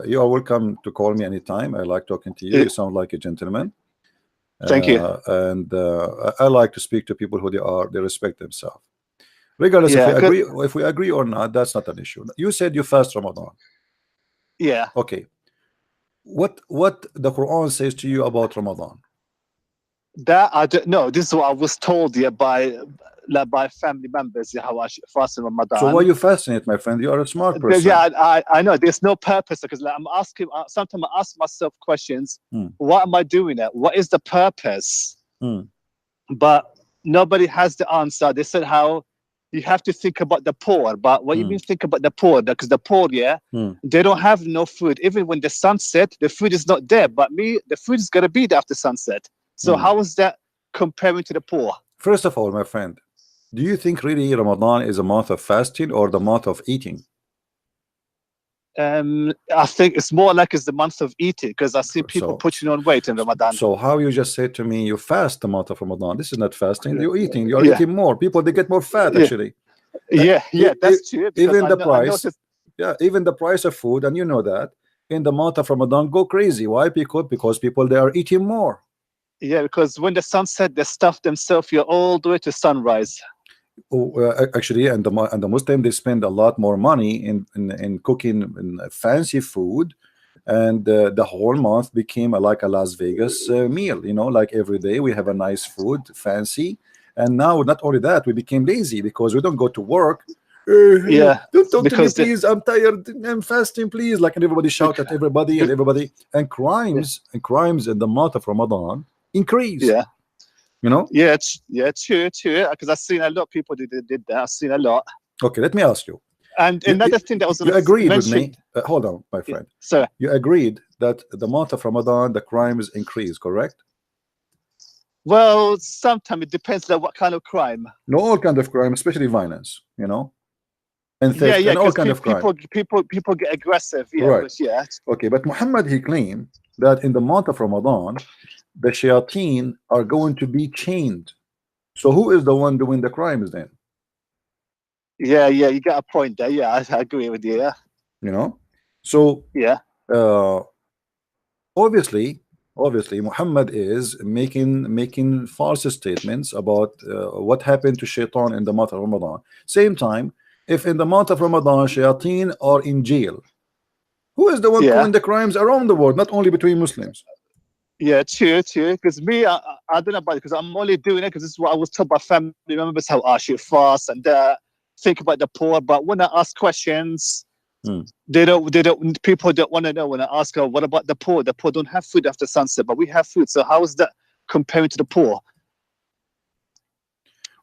you are welcome to call me anytime. I like talking to you. You sound like a gentleman. thank you. And I like to speak to people who they respect themselves. Regardless Yeah, if we agree or not, that's not an issue. You said you fast Ramadan. yeah. Okay. What the Quran says to you about Ramadan? That I don't know. This is what I was told, yeah, by family members, yeah, how I should fast in Ramadan. So why you fasting it, my friend? You are a smart person. Yeah, I know. There's no purpose, because like, I'm asking. Sometimes I ask myself questions. Mm. What am I doing it? What is the purpose? Mm. But nobody has the answer. They said how you have to think about the poor. But what you mean think about the poor? Because the poor, yeah, they don't have no food. Even when the sun set, the food is not there. But the food is gonna be there after sunset. So how is that comparing to the poor? First of all, my friend, do you think really Ramadan is a month of fasting or the month of eating? I think it's more like it's the month of eating, because I see people putting on weight in Ramadan. So how you just said to me you fast the month of Ramadan? This is not fasting. You're eating. You're eating more. People, they get more fat actually. Yeah, that's true. Even the price, even the price of food, and you know that in the month of Ramadan go crazy. Why? Because people, they are eating more. Yeah, because when the sun set, they stuff themselves here all the way to sunrise. Actually, and the Muslim, they spend a lot more money in cooking fancy food, and the whole month became like a Las Vegas meal. You know, like every day we have a nice food, fancy, and now not only that, we became lazy because we don't go to work. Yeah, don't talk to me, please. I'm tired. I'm fasting, please. Like, and everybody shout at everybody, and crimes in the month of Ramadan increase. Yeah. You know? Yeah, true. Because I've seen a lot of people did that. I've seen a lot. Okay, let me ask you. And another thing that was you agreed with me. Hold on, my friend. Sir, you agreed that the month of Ramadan the crimes increase, correct? Well, sometimes it depends on what kind of crime. No, all kind of crime, especially violence. You know, and theft, and all kind of crime. People get aggressive. Yeah, right. Yeah. Okay, but Muhammad, he claimed that in the month of Ramadan, the shayateen are going to be chained. So who is the one doing the crimes then? Yeah, you got a point there. Yeah, I agree with you. Yeah. You know, so yeah. Obviously, Muhammad is making false statements about what happened to shaitan in the month of Ramadan. Same time, if in the month of Ramadan shayateen are in jail, who is the one doing the crimes around the world, not only between Muslims? Yeah, true. Because me, I don't know about it, because I'm only doing it because this is what I was told by family members, how I should fast and think about the poor. But when I ask questions, people don't want to know. When I ask her, what about the poor? The poor don't have food after sunset, but we have food. So how is that comparing to the poor?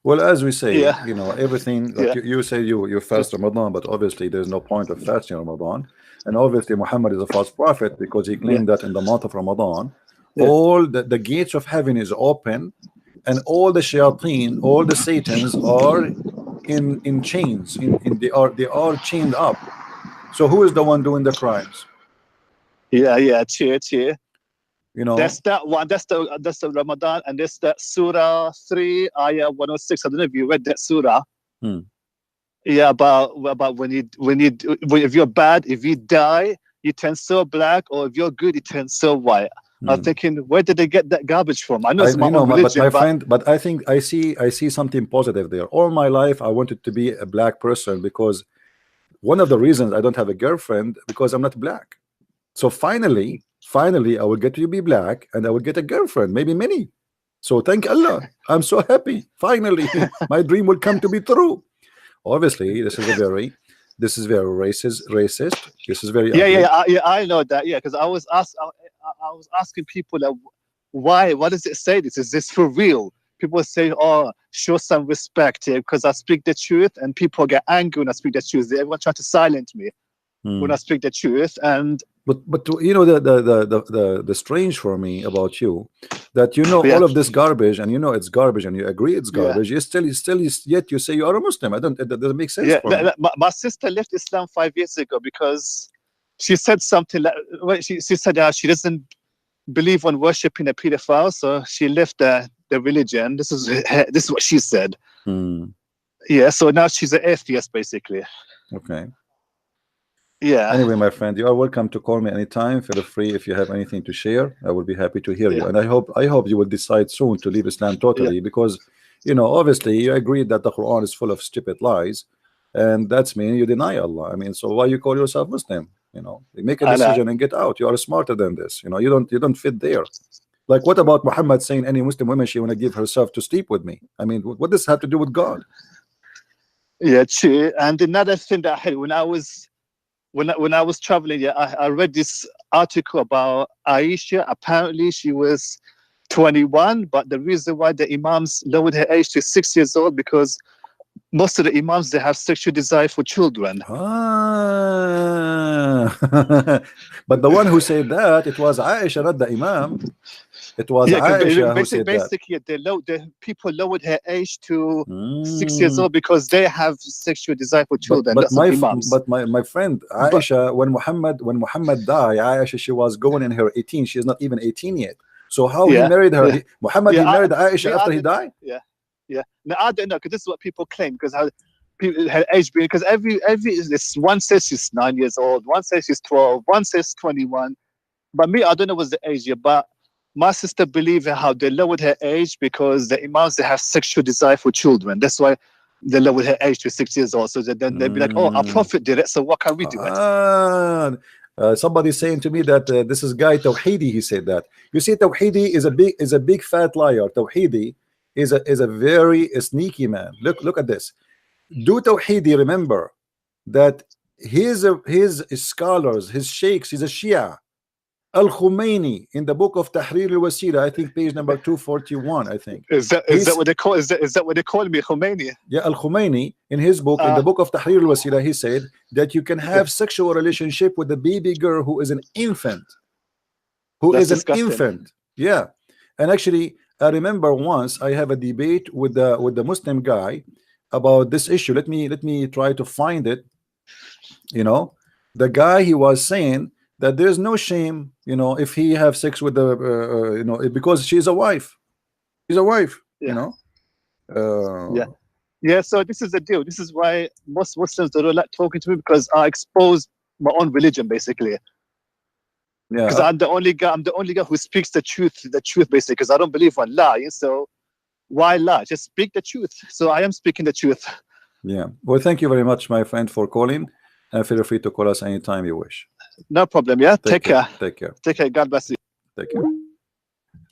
Well, as we say, you know, everything like you say you fast Ramadan, but obviously there's no point of fasting Ramadan. And obviously Muhammad is a false prophet because he claimed that in the month of Ramadan, all the gates of heaven is open, and all the shayateen, all the satans are in chains. They are chained up. So who is the one doing the crimes? Yeah, true. You know, that's that one. That's the Ramadan, and that's the Surah 3, Ayah 106. I don't know if you read that surah. Yeah, about if you're bad, if you die, you turn so black, or if you're good, you turn so white. I'm thinking, where did they get that garbage from? I know it's my own but religion, my but friend, but I think I see something positive there. All my life, I wanted to be a black person because one of the reasons I don't have a girlfriend because I'm not black. So finally, I will get to be black and I will get a girlfriend, maybe many. So thank Allah, I'm so happy. Finally, my dream will come to be true. Obviously, this is very racist. This is very ugly. I know that. Yeah, because I was asking people that why does it say this? Is this for real? People say, oh, show some respect here because I speak the truth, and people get angry when I speak the truth. Everyone try to silence me when I speak the truth, and but you know the strange for me about you that you know Yeah. all of this garbage and you know it's garbage and you agree it's Yeah. garbage. Yet you say you are a Muslim. I don't. That doesn't make sense yeah, for me. my sister left Islam 5 years ago because she said something like she said she doesn't believe on worshiping a pedophile, so she left the religion. This is what she said. Yeah, so now she's an atheist basically. Okay. Yeah. Anyway, my friend, you are welcome to call me anytime. Feel free if you have anything to share. I will be happy to hear you. Yeah. And I hope you will decide soon to leave Islam totally because you know obviously you agree that the Quran is full of stupid lies, and that's mean you deny Allah. I mean, so why you call yourself Muslim? You know, you make a decision and get out. You are smarter than this. You know, you don't fit there. Like, what about Muhammad saying any Muslim woman she want to give herself to sleep with me? I mean, what does this have to do with God? Yeah, true. And another thing that I had when I was traveling, yeah, I read this article about Aisha. Apparently, she was 21, but the reason why the imams lowered her age to 6 years old because most of the imams they have sexual desire for children. But the one who said that it was Aisha, not the imam. It was Aisha who said basically, the people lowered her age to 6 years old because they have sexual desire for children. But my friend Aisha, when Muhammad died, Aisha she was going in her 18. She is not even 18 yet. So how he married her? Yeah. Muhammad he married Aisha after he died. Yeah. Now I don't know because this is what people claim because how people her age being because every this one says she's 9 years old, one says she's 12, one says 21. But me, I don't know what's the age yet, but my sister believed how they lowered her age because the imams they have sexual desire for children. That's why they lowered her age to 6 years old. So then they'd be like, "Oh, our prophet did it, so what can we do it?" Somebody saying to me that this is guy Tawhidi. He said that. You see, Tawhidi is a big fat liar. Tawhidi is a very sneaky man. Look at this. Do Tawhidi remember that his scholars, his sheikhs, he's a Shia. Al-Khomeini in the book of Tahrir al-Wasila, I think page number 241, I think. Is that what they call? Is that what they call me, Khomeini? Yeah, Al-Khomeini in his book, in the book of Tahrir al-Wasila, he said that you can have sexual relationship with a baby girl who is an infant. That's disgusting. Yeah, and actually, I remember once I have a debate with the Muslim guy about this issue. Let me try to find it. You know, the guy he was saying that there's no shame, you know, if he have sex with the, you know, because she's a wife. She's a wife, you know. Yeah. So this is the deal. This is why most Muslims don't like talking to me because I expose my own religion, basically. Yeah. Because I'm the only guy who speaks the truth, basically. Because I don't believe on lying. So why lie? Just speak the truth. So I am speaking the truth. Yeah. Well, thank you very much, my friend, for calling. And feel free to call us anytime you wish. No problem. Yeah. Take care. Take care. Take care. God bless you. Take care.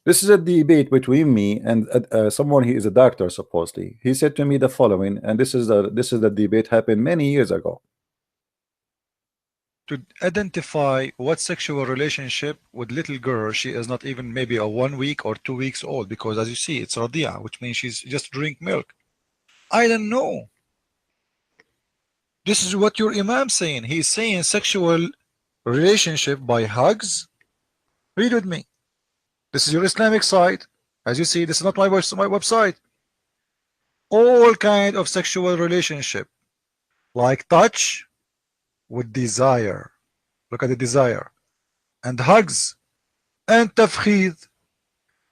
This is a debate between me and someone. He is a doctor, supposedly. He said to me the following, and this is the debate happened many years ago. To identify what sexual relationship with little girl, she is not even maybe a 1 week or 2 weeks old, because as you see, it's radia, which means she's just drink milk. I don't know. This is what your imam saying. He's saying sexual relationship by hugs. Read with me. This is your Islamic site. As you see, this is not my website. All kind of sexual relationship, like touch with desire. Look at the desire. And hugs and tafkhid.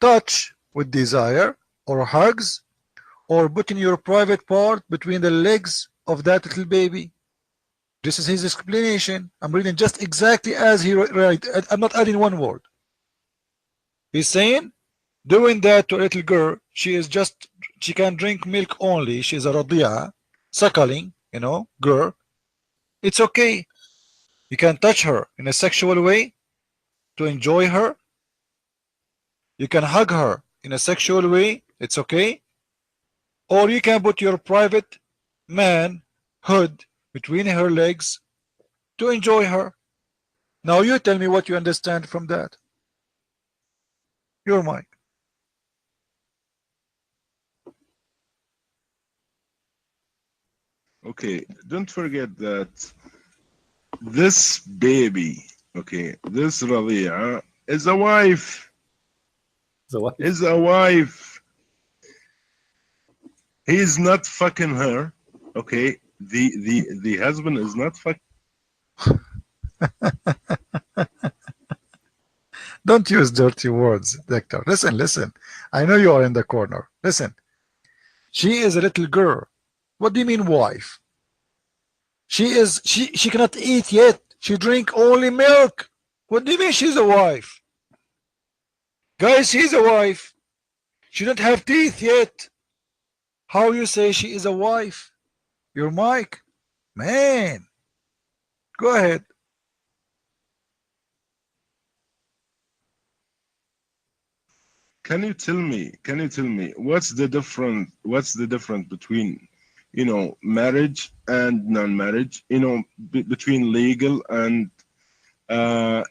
Touch with desire or hugs or putting your private part between the legs of that little baby. This is his explanation. I'm reading just exactly as he wrote. I'm not adding one word. He's saying, doing that to a little girl, she can drink milk only. She's a radia, suckling, girl. It's okay. You can touch her in a sexual way to enjoy her. You can hug her in a sexual way. It's okay. Or you can put your private manhood between her legs to enjoy her. Now you tell me what you understand from that. Your mic. Okay, don't forget that this baby, okay, this Radia is a wife. So what? Is a wife. He is not fucking her. Okay, the husband is not fucking. Don't use dirty words, doctor. Listen. I know you are in the corner. Listen. She is a little girl. What do you mean wife? She cannot eat yet. She drink only milk. What do you mean she's a wife? Guys, she's a wife. She don't have teeth yet. How you say she is a wife? Your mic? Man. Go ahead. Can you tell me what's the difference between marriage and non-marriage, between legal and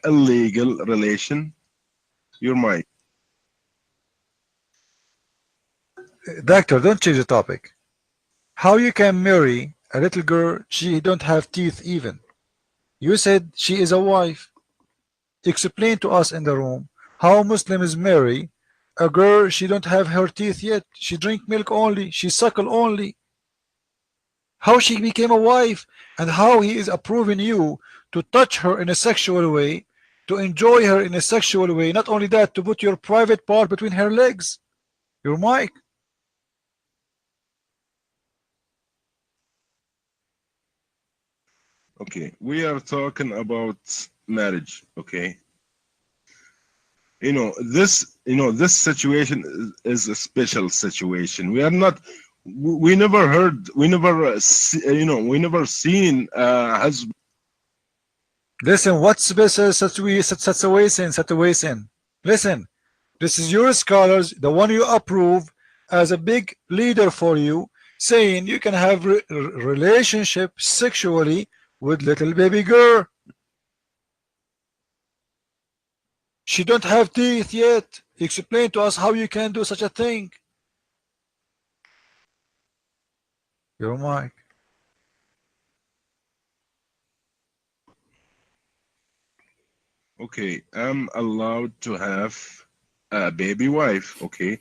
illegal relation? Your mic. Doctor, don't change the topic. How you can marry a little girl, she don't have teeth even. You said she is a wife. Explain to us in the room how Muslims marry a girl, she don't have her teeth yet. She drink milk only. She suckle only. How she became a wife, and how he is approving you to touch her in a sexual way, to enjoy her in a sexual way. Not only that, to put your private part between her legs. Your mic. Okay, we are talking about marriage. Okay, this situation is a special situation. We never heard, we never seen husband. Listen, what's special situation? Listen, this is your scholars, the one you approve as a big leader for you, saying you can have relationship sexually with little baby girl. She don't have teeth yet. Explain to us how you can do such a thing. Your mic. Okay, I'm allowed to have a baby wife. Okay,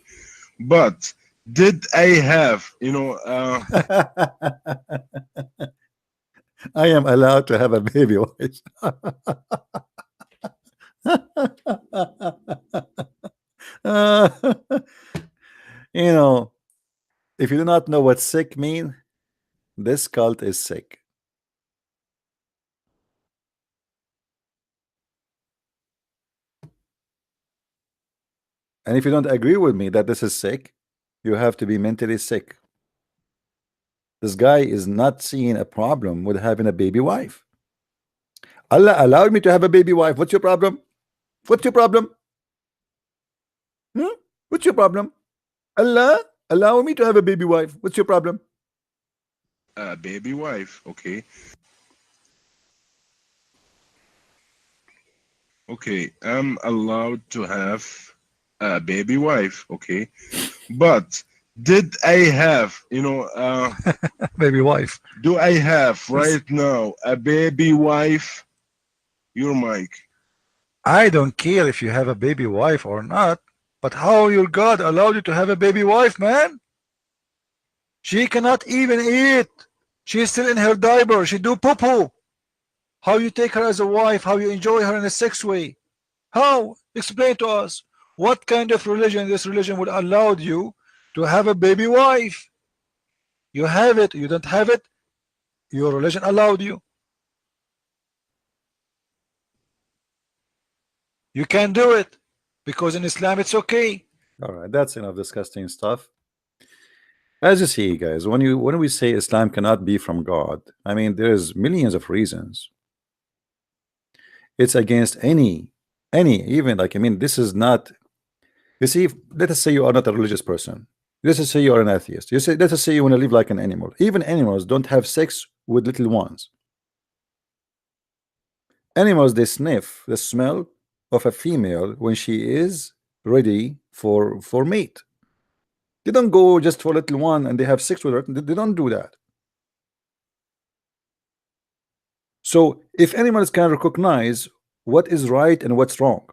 but did I have, I am allowed to have a baby wife. If you do not know what sick mean, this cult is sick. And if you don't agree with me that this is sick, you have to be mentally sick. This guy is not seeing a problem with having a baby wife. Allah allowed me to have a baby wife. What's your problem? What's your problem? What's your problem? Allah allow me to have a baby wife. What's your problem? a baby wife? Okay. Okay, I'm allowed to have a baby wife. Okay, but did I have, baby wife? do I have right now a baby wife? Your mic. I don't care if you have a baby wife or not, but how your God allowed you to have a baby wife, man? She cannot even eat. She's still in her diaper. She do poo-poo. How you take her as a wife? How you enjoy her in a sex way? How? Explain to us. What kind of religion this religion would allow you to have a baby wife? You have it, you don't have it. your religion allowed you. You can do it because in Islam it's okay. All right, that's enough disgusting stuff. As you see, guys, when we say Islam cannot be from God, I mean there's millions of reasons. It's against any even, like, I mean, this is not, you see, let us say you are not a religious person. Let us say you are an atheist. You say, let us say you want to live like an animal. Even animals don't have sex with little ones. Animals, they sniff the smell of a female when she is ready for mate. They don't go just for a little one and they have sex with her. They don't do that. So if animals can recognize what is right and what's wrong,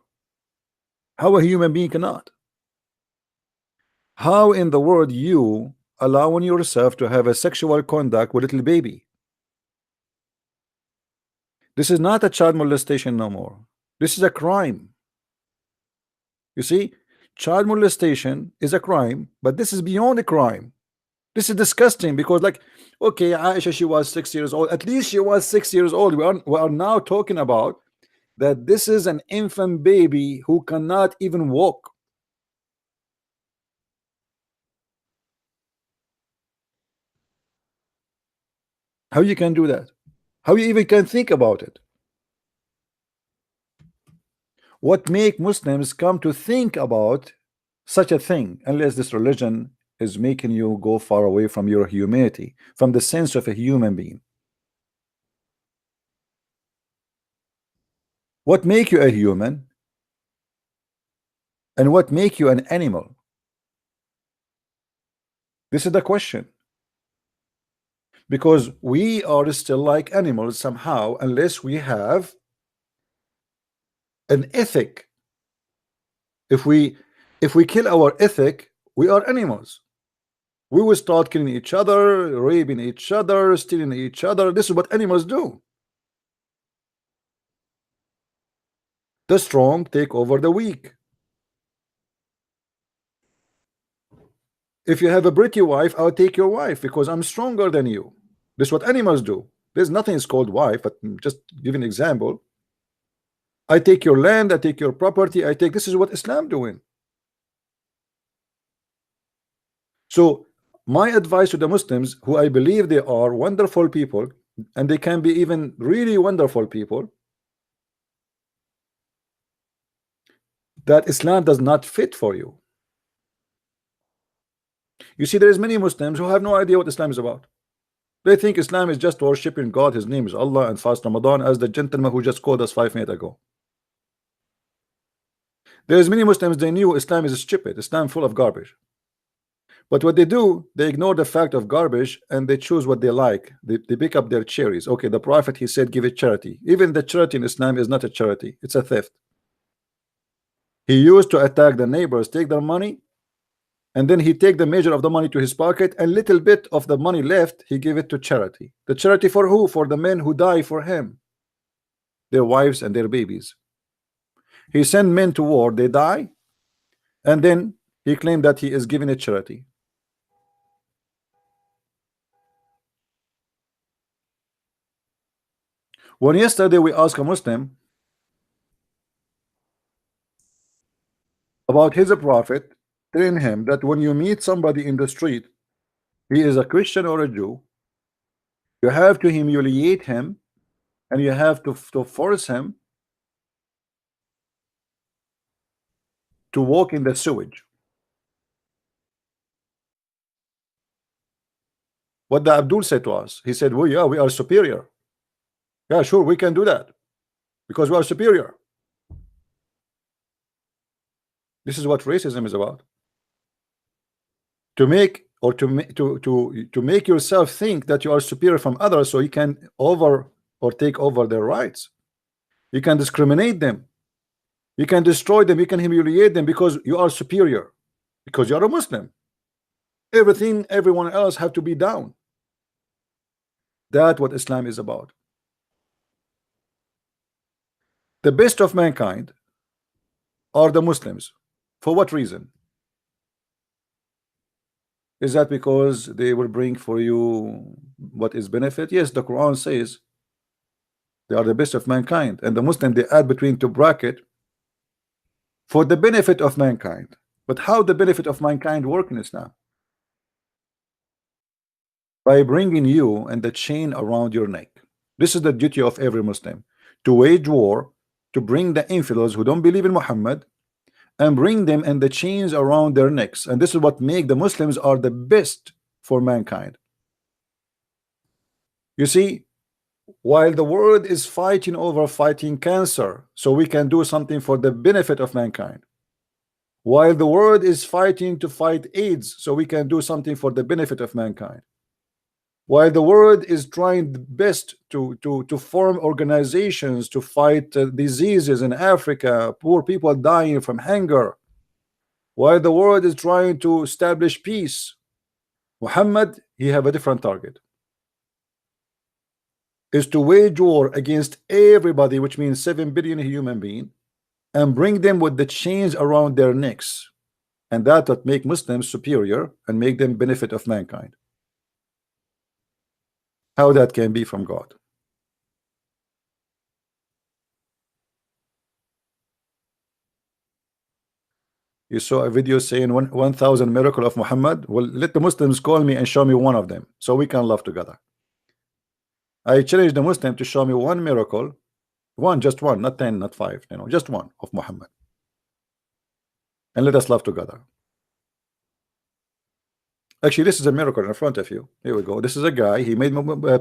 how a human being cannot? How in the world you allowing yourself to have a sexual conduct with a little baby? This is not a child molestation no more. This is a crime. You see, child molestation is a crime, but this is beyond a crime. This is disgusting because, like, okay, Aisha, she was 6 years old. At least she was 6 years old. We are now talking about that this is an infant baby who cannot even walk. How you can do that? How you even can think about it? What make Muslims come to think about such a thing, unless this religion is making you go far away from your humanity, from the sense of a human being? What make you a human and what make you an animal? This is the question. Because we are still like animals somehow, unless we have an ethic. If we kill our ethic, we are animals. We will start killing each other, raping each other, stealing each other. This is what animals do. The strong take over the weak. If you have a pretty wife, I'll take your wife because I'm stronger than you. This is what animals do. There's nothing is called wife, but just give an example. I take your land, I take your property, this is what Islam doing. So my advice to the Muslims, who I believe they are wonderful people, and they can be even really wonderful people, that Islam does not fit for you. You see, there is many Muslims who have no idea what Islam is about. They think Islam is just worshiping God, his name is Allah, and fast Ramadan, as the gentleman who just called us 5 minutes ago. There's many Muslims, they knew Islam is stupid, Islam full of garbage. But what they do, they ignore the fact of garbage and they choose what they like. They pick up their cherries. Okay, the Prophet, he said, give it charity. Even the charity in Islam is not a charity, it's a theft. He used to attack the neighbors, take their money, and then he take the measure of the money to his pocket, and little bit of the money left, he gave it to charity. The charity for who? For the men who die for him, their wives and their babies. He sent men to war, they die, and then he claimed that he is giving a charity. When yesterday we asked a Muslim about his prophet, telling him that when you meet somebody in the street, he is a Christian or a Jew, you have to humiliate him and you have to force him to walk in the sewage. What the Abdul said to us, he said, well, yeah, we are superior. Yeah, sure, we can do that because we are superior. This is what racism is about. To make or to make yourself think that you are superior from others, so you can take over their rights. You can discriminate them. You can destroy them. You can humiliate them because you are superior, because you are a Muslim. Everyone else have to be down. That's what Islam is about. The best of mankind are the Muslims. For what reason? Is that because they will bring for you what is benefit? Yes, the Quran says they are the best of mankind, and the Muslim they add between two bracket for the benefit of mankind. But how the benefit of mankind work in Islam? By bringing you and the chain around your neck. This is the duty of every Muslim, to wage war, to bring the infidels who don't believe in Muhammad and bring them and the chains around their necks. And this is what make the Muslims are the best for mankind. You see, while the world is fighting cancer so we can do something for the benefit of mankind, while the world is fighting to fight AIDS so we can do something for the benefit of mankind, while the world is trying the best to form organizations to fight diseases in Africa, poor people dying from hunger, while the world is trying to establish peace, Muhammad, he have a different target, is to wage war against everybody, which means 7 billion human beings, and bring them with the chains around their necks, and that would make Muslims superior and make them benefit of mankind. How that can be from God? You saw a video saying 1,000 miracle of Muhammad. Well, let the Muslims call me and show me one of them so we can love together. I challenge the Muslim to show me one miracle, one, just one, not 10, not 5, you know, just one of Muhammad, and let us love together. Actually, this is a miracle in front of you. Here we go. This is a guy. He made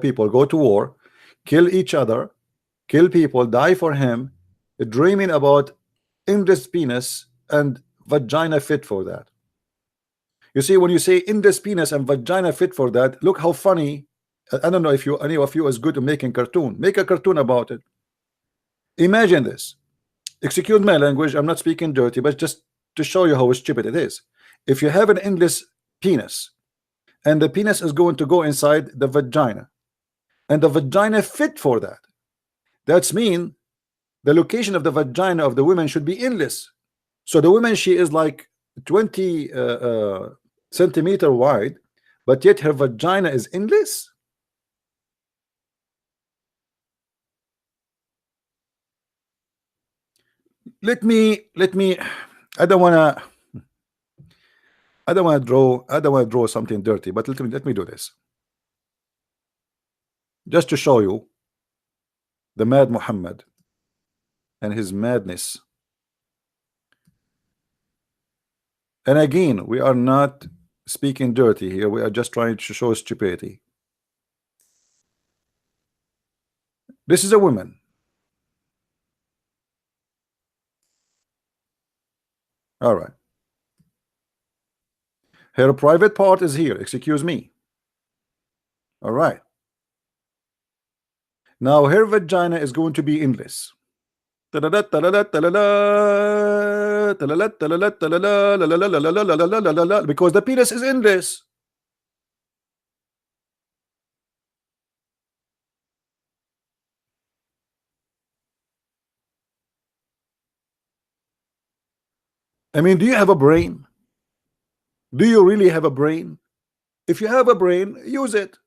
people go to war, kill each other, kill people, die for him, dreaming about endless penis and vagina fit for that. You see, when you say endless penis and vagina fit for that, look how funny. I don't know if any of you is good at making cartoon. Make a cartoon about it. Imagine this. Excuse my language. I'm not speaking dirty, but just to show you how stupid it is. If you have an endless penis and the penis is going to go inside the vagina and the vagina fit for that, that's mean the location of the vagina of the women should be endless. So the woman, she is like 20 centimeter wide, but yet her vagina is endless. Let me I don't want to draw something dirty, but let me do this just to show you the mad Muhammad and his madness. And again, we are not speaking dirty here, we are just trying to show stupidity. This is a woman. All right. Her private part is here. Excuse me. All right. Now her vagina is going to be endless. Because the penis is endless. I mean, do you have a brain? Do you really have a brain? If you have a brain, use it.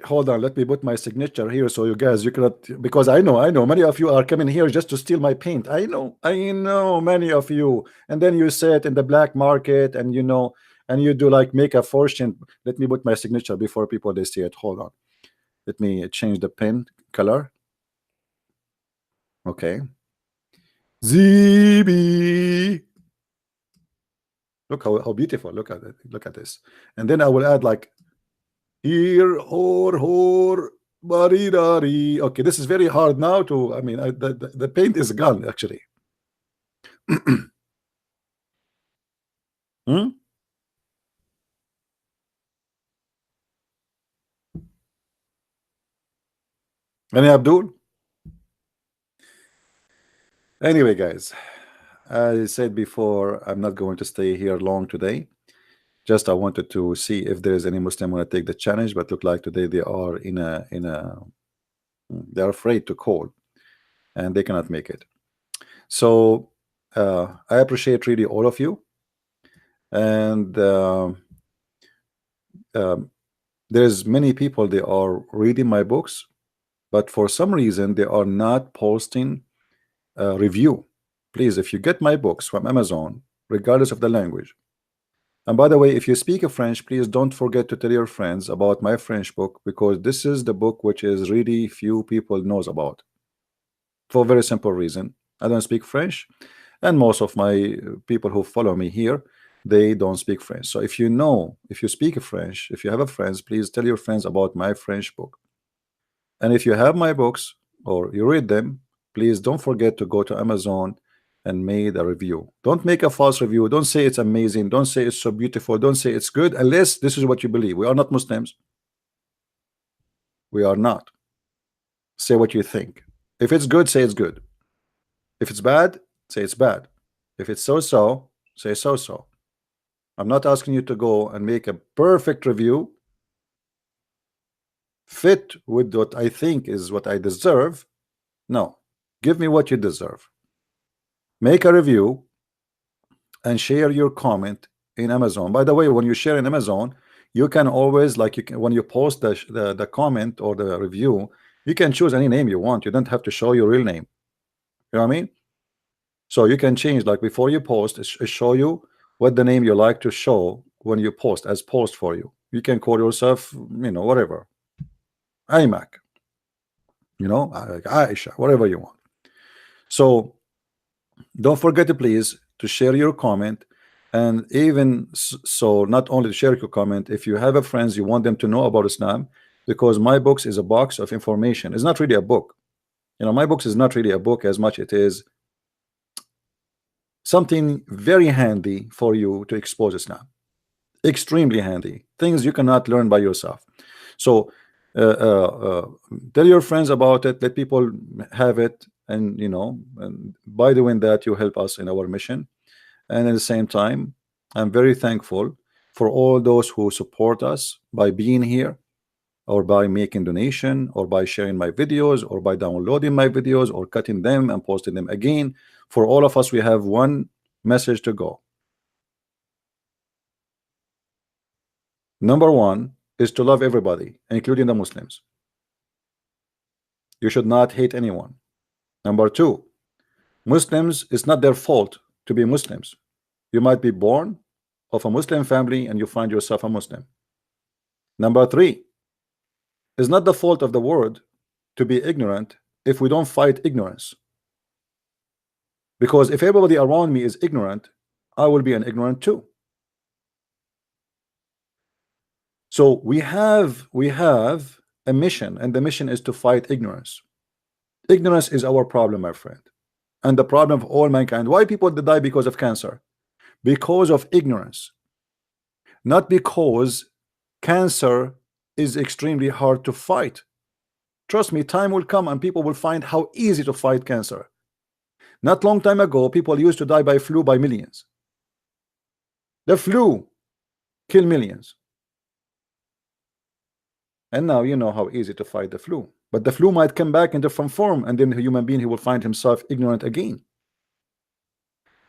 Hold on, let me put my signature here so you guys, you cannot, because I know many of you are coming here just to steal my paint. I know many of you, and then you say it in the black market, and you know, and you do like make a fortune. Let me put my signature before people they see it. Hold on, let me change the pen color. Okay, ZB. Look how beautiful. Look at it. Look at this. And then I will add like here, hor baridari. Okay, this is very hard now to. I mean, the paint is gone actually. Hmm? Any Abdul? Anyway, guys, as I said before, I'm not going to stay here long today. Just I wanted to see if there is any Muslim want to take the challenge, but look like today they are they're afraid to call and they cannot make it. So I appreciate really all of you, and there's many people, they are reading my books, but for some reason they are not posting a review. Please, if you get my books from Amazon, regardless of the language, and by the way, if you speak a French, please don't forget to tell your friends about my French book, because this is the book which is really few people knows about, for a very simple reason. I don't speak French, and most of my people who follow me here, they don't speak French. So if you know, if you speak French, if you have a friends, please tell your friends about my French book. And if you have my books or you read them, please don't forget to go to Amazon and made a review. Don't make a false review. Don't say it's amazing. Don't say it's so beautiful. Don't say it's good, unless this is what you believe. We are not Muslims. We are not. Say what you think. If it's good, say it's good. If it's bad, say it's bad. If it's so-so, say so-so. I'm not asking you to go and make a perfect review fit with what I think is what I deserve. No, give me what you deserve. Make a review and share your comment in Amazon. By the way, when you share in Amazon, you can always, like, you can, when you post the comment or the review, you can choose any name you want. You don't have to show your real name. You know what I mean? So you can change, like before you post, it show you what the name you like to show when you post, as post for you. You can call yourself, you know, whatever, Aymak, you know, Aisha, whatever you want. So don't forget to please to share your comment, and even so, not only to share your comment, if you have a friends you want them to know about Islam, because my books is a box of information. It's not really a book. You know, my books is not really a book as much it is something very handy for you to expose Islam. Extremely handy. Things you cannot learn by yourself. So tell your friends about it. Let people have it, and you know, and by doing that, you help us in our mission. And at the same time, I'm very thankful for all those who support us by being here, or by making donation, or by sharing my videos, or by downloading my videos, or cutting them and posting them again. For all of us, we have one message to go. Number one is to love everybody, including the Muslims. You should not hate anyone. Number two, Muslims, it's not their fault to be Muslims. You might be born of a Muslim family and you find yourself a Muslim. Number three, it's not the fault of the world to be ignorant if we don't fight ignorance. Because if everybody around me is ignorant, I will be an ignorant too. So we have a mission, and the mission is to fight ignorance. Ignorance is our problem, my friend, and the problem of all mankind. Why people die because of cancer? Because of ignorance, not because cancer is extremely hard to fight. Trust me, time will come and people will find how easy to fight cancer. Not long time ago, people used to die by flu by millions. The flu killed millions. And now you know how easy to fight the flu. But the flu might come back in different form, and then the human being, he will find himself ignorant again.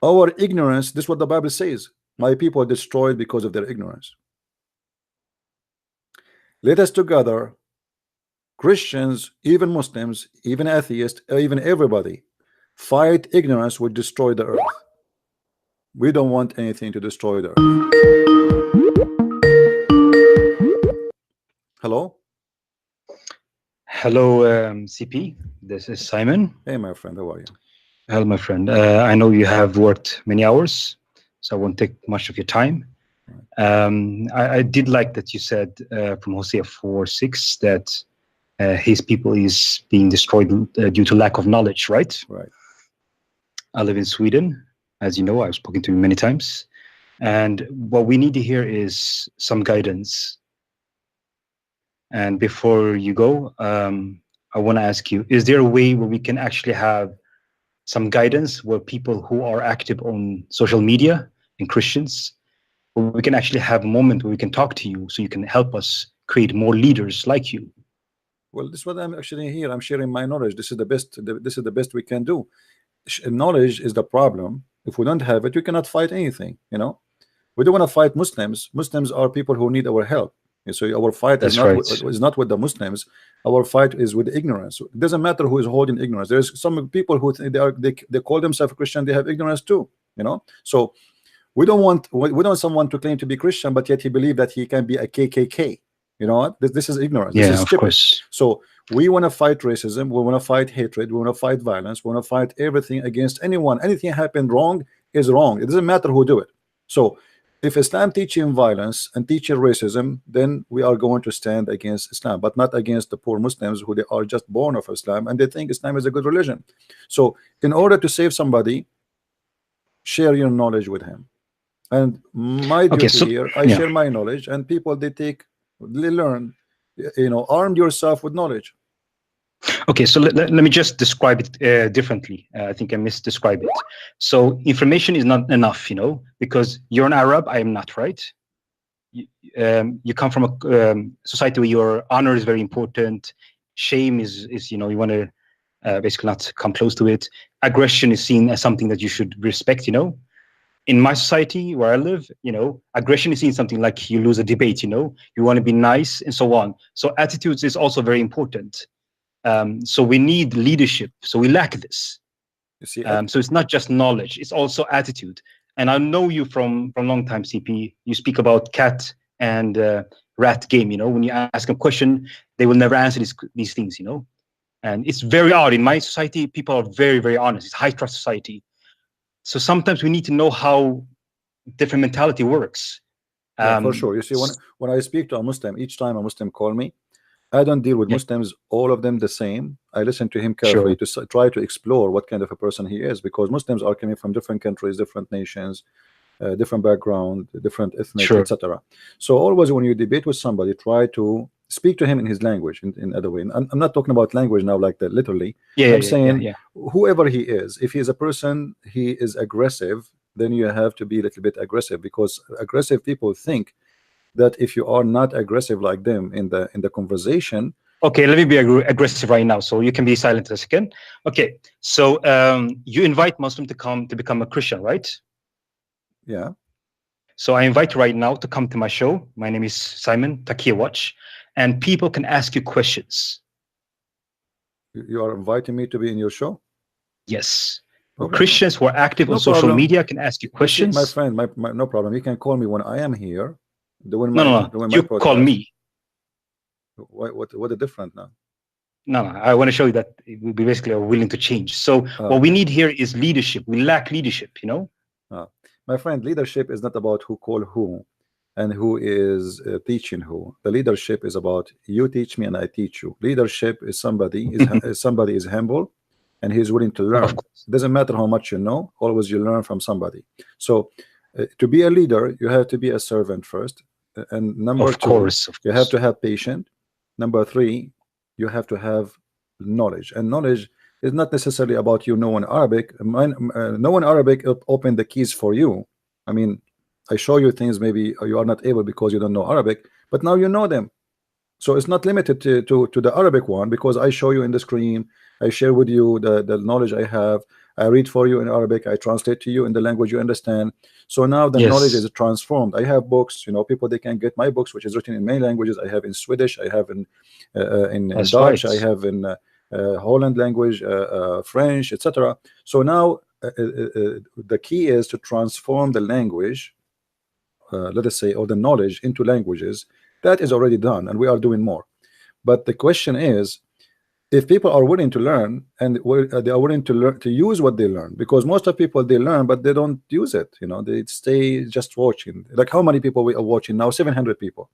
Our ignorance, this is what the Bible says. My people are destroyed because of their ignorance. Let us together, Christians, even Muslims, even atheists, even everybody, fight ignorance would destroy the earth. We don't want anything to destroy the earth. Hello? Hello, CP. This is Simon. Hey, my friend, how are you? Hello, my friend. I know you have worked many hours, so I won't take much of your time. I did like that you said from Hosea 4:6 that his people is being destroyed due to lack of knowledge, right? Right. I live in Sweden. As you know, I've spoken to you many times. And what we need to hear is some guidance. And before you go, I want to ask you, is there a way where we can actually have some guidance where people who are active on social media and Christians, where we can actually have a moment where we can talk to you so you can help us create more leaders like you? Well, this is what I'm actually here. I'm sharing my knowledge. This is the best. This is the best we can do. knowledge is the problem. If we don't have it, we cannot fight anything. You know, we don't want to fight Muslims. Muslims are people who need our help. And so our fight That's is not right. is not with the Muslims. Our fight is with ignorance. It doesn't matter who is holding ignorance. There's some people who they call themselves Christian. They have ignorance too. You know, so we don't want someone to claim to be Christian, but yet he believe that he can be a KKK. You know what? This is ignorance. This Yeah, is of stupid. course. So we want to fight racism. We want to fight hatred. We want to fight violence. We want to fight everything against anyone. Anything happened wrong is wrong. It doesn't matter who do it. So if Islam teaching violence and teaching racism, then we are going to stand against Islam, but not against the poor Muslims who they are just born of Islam and they think Islam is a good religion. So in order to save somebody, share your knowledge with him. And my duty here, I share my knowledge, and people they learn. You know, arm yourself with knowledge. Okay, so let me just describe it differently. I think I misdescribed it. So information is not enough, you know, because you're an Arab, I am not, right? You come from a society where your honor is very important. Shame is you know, you want to basically not come close to it. Aggression is seen as something that you should respect, you know. In my society where I live, you know, aggression is seen something like you lose a debate, you know, you want to be nice and so on. So attitudes is also very important. So we need leadership. So we lack this. You see, so it's not just knowledge, it's also attitude. And I know you from long time, CP. You speak about cat and rat game, you know, when you ask a question, they will never answer these things, you know. And it's very odd. In my society, people are very, very honest. It's high trust society. So sometimes we need to know how different mentality works. Yeah, for sure. You see, when I speak to a Muslim, each time a Muslim call me, I don't deal with Muslims, all of them the same. I listen to him carefully to try to explore what kind of a person he is, because Muslims are coming from different countries, different nations, different background, different ethnic, etc. So always when you debate with somebody, try to speak to him in his language, in other way. I'm not talking about language now like that literally. I'm saying whoever he is, if he is a person, he is aggressive, then you have to be a little bit aggressive, because aggressive people think that if you are not aggressive like them in the conversation. Okay, let me be aggressive right now, so you can be silent a second. Okay, so you invite Muslim to become a Christian, right? Yeah. So I invite you right now to come to my show. My name is Simon Takia Watch, and people can ask you questions. You are inviting me to be in your show? Yes. Okay. Christians who are active on social media can ask you questions. My friend, no problem. You can call me when I am here. No. You call me. What the difference now? No, I want to show you that we basically are willing to change. So what we need here is leadership. We lack leadership, you know? My friend, leadership is not about who call who and who is teaching who. The leadership is about you teach me and I teach you. Leadership is somebody is humble and he's willing to learn. It doesn't matter how much you know, always you learn from somebody. So to be a leader, you have to be a servant first. And number two, you have to have patience. Number three, you have to have knowledge. And knowledge is not necessarily about you knowing Arabic. Knowing Arabic open the keys for you. I mean, I show you things maybe you are not able because you don't know Arabic, but now you know them. So it's not limited to the Arabic one, because I show you in the screen, I share with you the knowledge I have. I read for you in Arabic, I translate to you in the language you understand. So now the knowledge is transformed. I have books, you know, people, they can get my books, which is written in many languages. I have in Swedish, I have in Dutch, I have in Holland language, French, etc. So now the key is to transform the language, let us say, or the knowledge into languages. That is already done, and we are doing more. But the question is, if people are willing to learn, and they are willing to learn, to use what they learn, because most of people, they learn but they don't use it, you know, they stay just watching. Like how many people we are watching now? 700 people.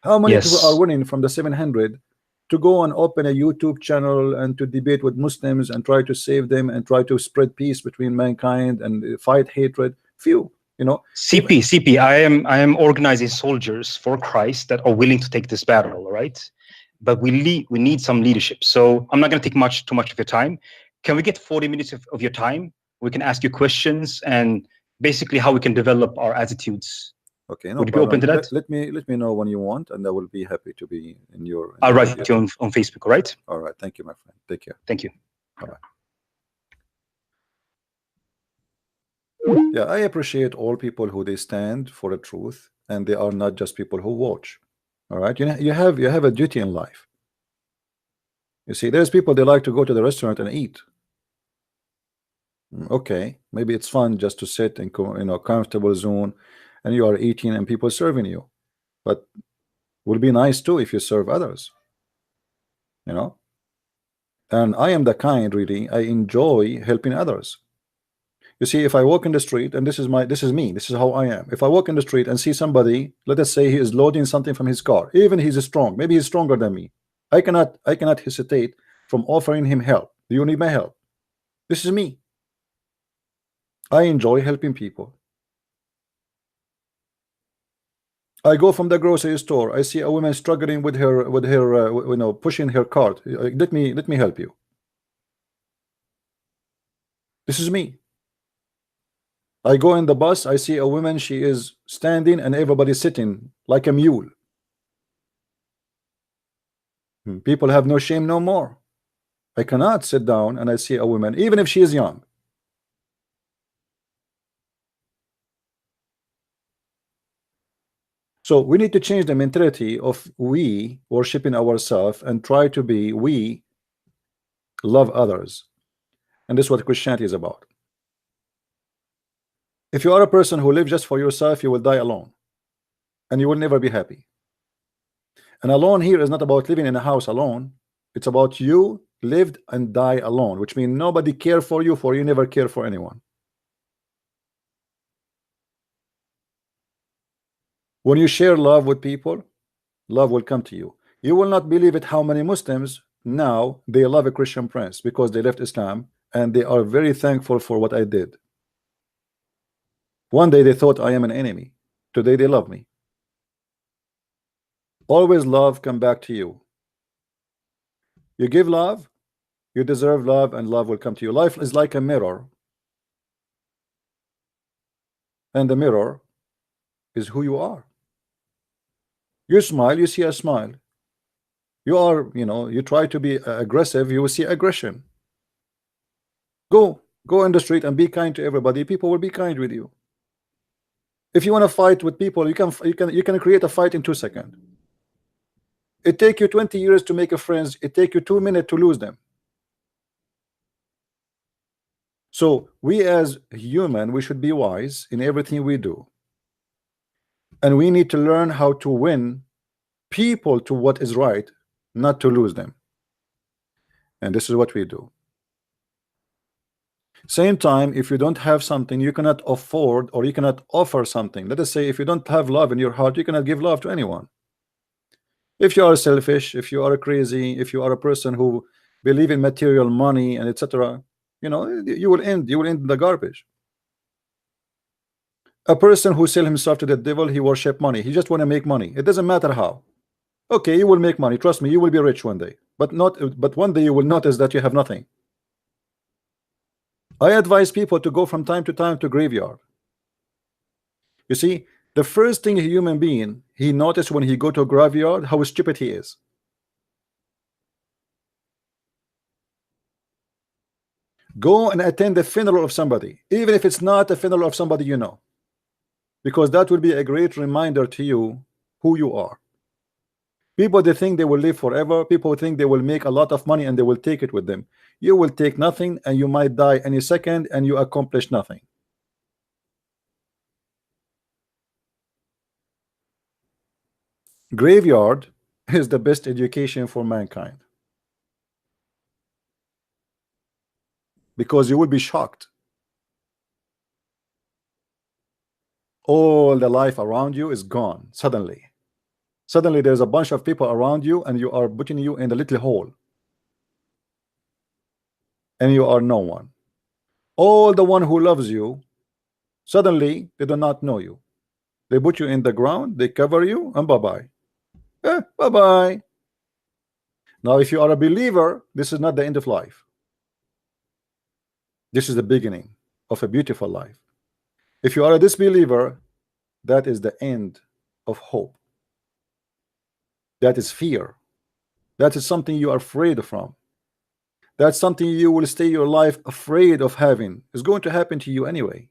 How many people are willing from the 700 to go and open a YouTube channel and to debate with Muslims and try to save them and try to spread peace between mankind and fight hatred? Few, you know. CP, I am organizing soldiers for Christ that are willing to take this battle, right? But we need some leadership. So I'm not going to take too much of your time. Can we get 40 minutes of your time? We can ask you questions and basically how we can develop our attitudes. Okay, no Would you be open to that? Let me know when you want, and I will be happy to be in your. I'll write you on Facebook, all right? All right. Thank you, my friend. Take care. Thank you. Bye-bye. Yeah, I appreciate all people who they stand for the truth, and they are not just people who watch. All right, you have a duty in life. You see, there's people they like to go to the restaurant and eat. Okay, maybe it's fun just to sit in comfortable zone, and you are eating and people serving you, but will be nice too if you serve others. You know, and I am the kind, really, I enjoy helping others. You see, if I walk in the street, and this is me, this is how I am. If I walk in the street and see somebody, let us say he is loading something from his car, even he's strong, maybe he's stronger than me, I cannot hesitate from offering him help. Do you need my help? This is me. I enjoy helping people. I go from the grocery store, I see a woman struggling with her pushing her cart. Let me help you. This is me. I go in the bus, I see a woman, she is standing and everybody sitting like a mule. People have no shame no more. I cannot sit down and I see a woman, even if she is young. So we need to change the mentality of we worshiping ourselves and try to be we love others. And this is what Christianity is about. If you are a person who lives just for yourself, you will die alone and you will never be happy. And alone here is not about living in a house alone. It's about you lived and die alone, which means nobody care for you, for you never care for anyone. When you share love with people, love will come to you. You will not believe it how many Muslims now they love a Christian prince because they left Islam and they are very thankful for what I did. One day they thought I am an enemy. Today they love me. Always love come back to you. You give love, you deserve love, and love will come to you. Life is like a mirror, and the mirror is who you are. You smile, you see a smile. You are, you try to be aggressive, you will see aggression. Go in the street and be kind to everybody. People will be kind with you. If you want to fight with people, you can create a fight in 2 seconds. It take you 20 years to make a friends. It take you 2 minutes to lose them. So we as human, we should be wise in everything we do. And we need to learn how to win people to what is right, not to lose them. And this is what we do. Same time, if you don't have something, you cannot afford or you cannot offer something. Let us say if you don't have love in your heart, you cannot give love to anyone. If you are selfish, if you are crazy, if you are a person who believe in material money and etc., you will end in the garbage. A person who sell himself to the devil, he worship money. He just want to make money. It doesn't matter how. Okay, you will make money. Trust me, you will be rich one day. But one day you will notice that you have nothing. I advise people to go from time to time to graveyard. You see, the first thing a human being he noticed when he go to a graveyard, how stupid he is. Go and attend the funeral of somebody, even if it's not a funeral of somebody you know, because that will be a great reminder to you who you are. People, they think they will live forever. People think they will make a lot of money and they will take it with them. You will take nothing and you might die any second and you accomplish nothing. Graveyard is the best education for mankind, because you will be shocked. All the life around you is gone suddenly. Suddenly there's a bunch of people around you and you are putting you in a little hole. And you are no one. All the one who loves you, suddenly they do not know you. They put you in the ground, they cover you, and bye-bye. Bye-bye. Now, if you are a believer, this is not the end of life. This is the beginning of a beautiful life. If you are a disbeliever, that is the end of hope. That is fear. That is something you are afraid from. That's something you will stay your life afraid of having. It's going to happen to you anyway.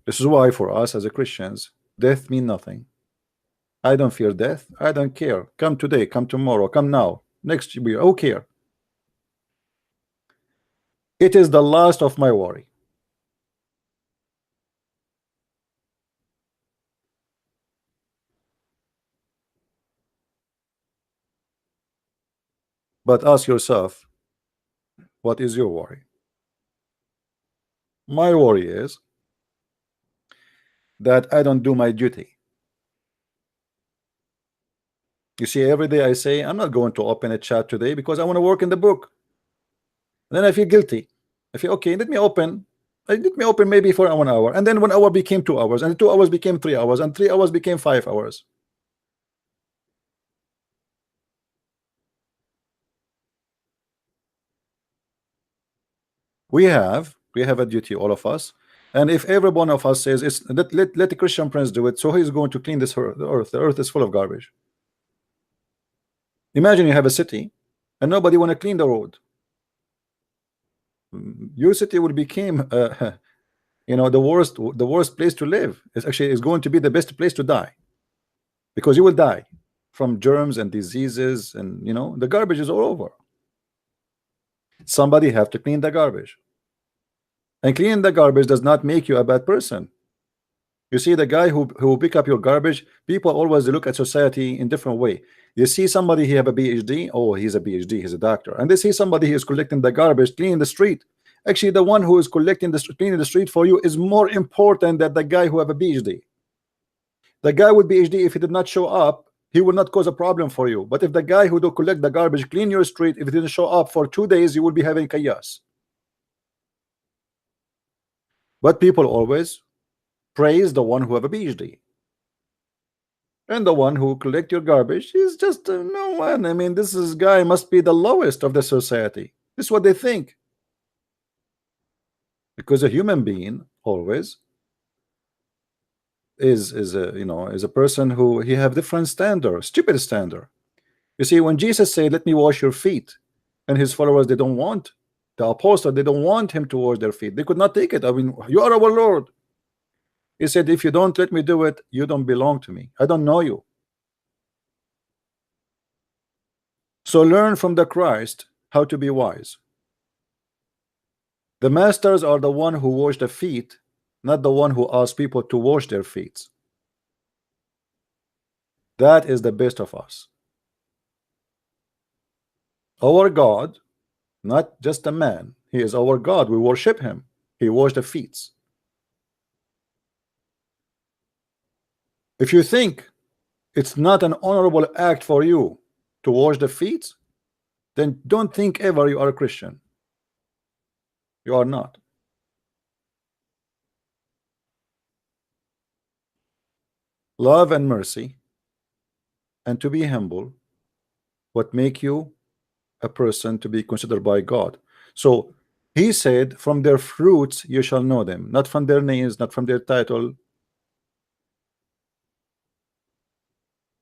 This is why for us as a Christians, death means nothing. I don't fear death. I don't care. Come today, come tomorrow, come now, next year, who care? It is the last of my worry. But ask yourself, what is your worry? My worry is that I don't do my duty. You see, every day I say, I'm not going to open a chat today because I want to work in the book. And then I feel guilty. I feel, okay, let me open maybe for 1 hour, and then 1 hour became 2 hours, and 2 hours became 3 hours, and 3 hours became 5 hours. We have a duty, all of us, and if every one of us says it's let the Christian Prince do it, so he's going to clean this earth. The earth is full of garbage. Imagine you have a city and nobody want to clean the road. Your city will become you know, the worst place to live. It's actually is going to be the best place to die, because you will die from germs and diseases, and you know, the garbage is all over. Somebody have to clean the garbage, and cleaning the garbage does not make you a bad person. You see, the guy who pick up your garbage, people always look at society in different way. You see somebody, he have a PhD, oh, he's a PhD, he's a doctor, and they see somebody who is collecting the garbage, cleaning the street. Actually, the one who is collecting the cleaning the street for you is more important than the guy who have a PhD. The guy with PhD, if he did not show up, he will not cause a problem for you. But if the guy who do collect the garbage, clean your street, if he didn't show up for 2 days, you will be having chaos. But people always praise the one who have a PhD, and the one who collect your garbage is just no one. I mean, this guy must be the lowest of the society. This is what they think, because a human being always is a, you know, is a person who he have different standard, stupid standard. You see, when Jesus said, "Let me wash your feet," and his followers, they don't want, the apostle, they don't want him to wash their feet. They could not take it. I mean, you are our Lord. He said, if you don't let me do it, you don't belong to me. I don't know you. So learn from the Christ how to be wise. The masters are the one who wash the feet, not the one who asks people to wash their feet. That is the best of us. Our God, not just a man, he is our God. We worship him. He washed the feet. If you think it's not an honorable act for you to wash the feet, then don't think ever you are a Christian. You are not. Love and mercy and to be humble, what make you a person to be considered by God. So he said, from their fruits you shall know them, not from their names, not from their title.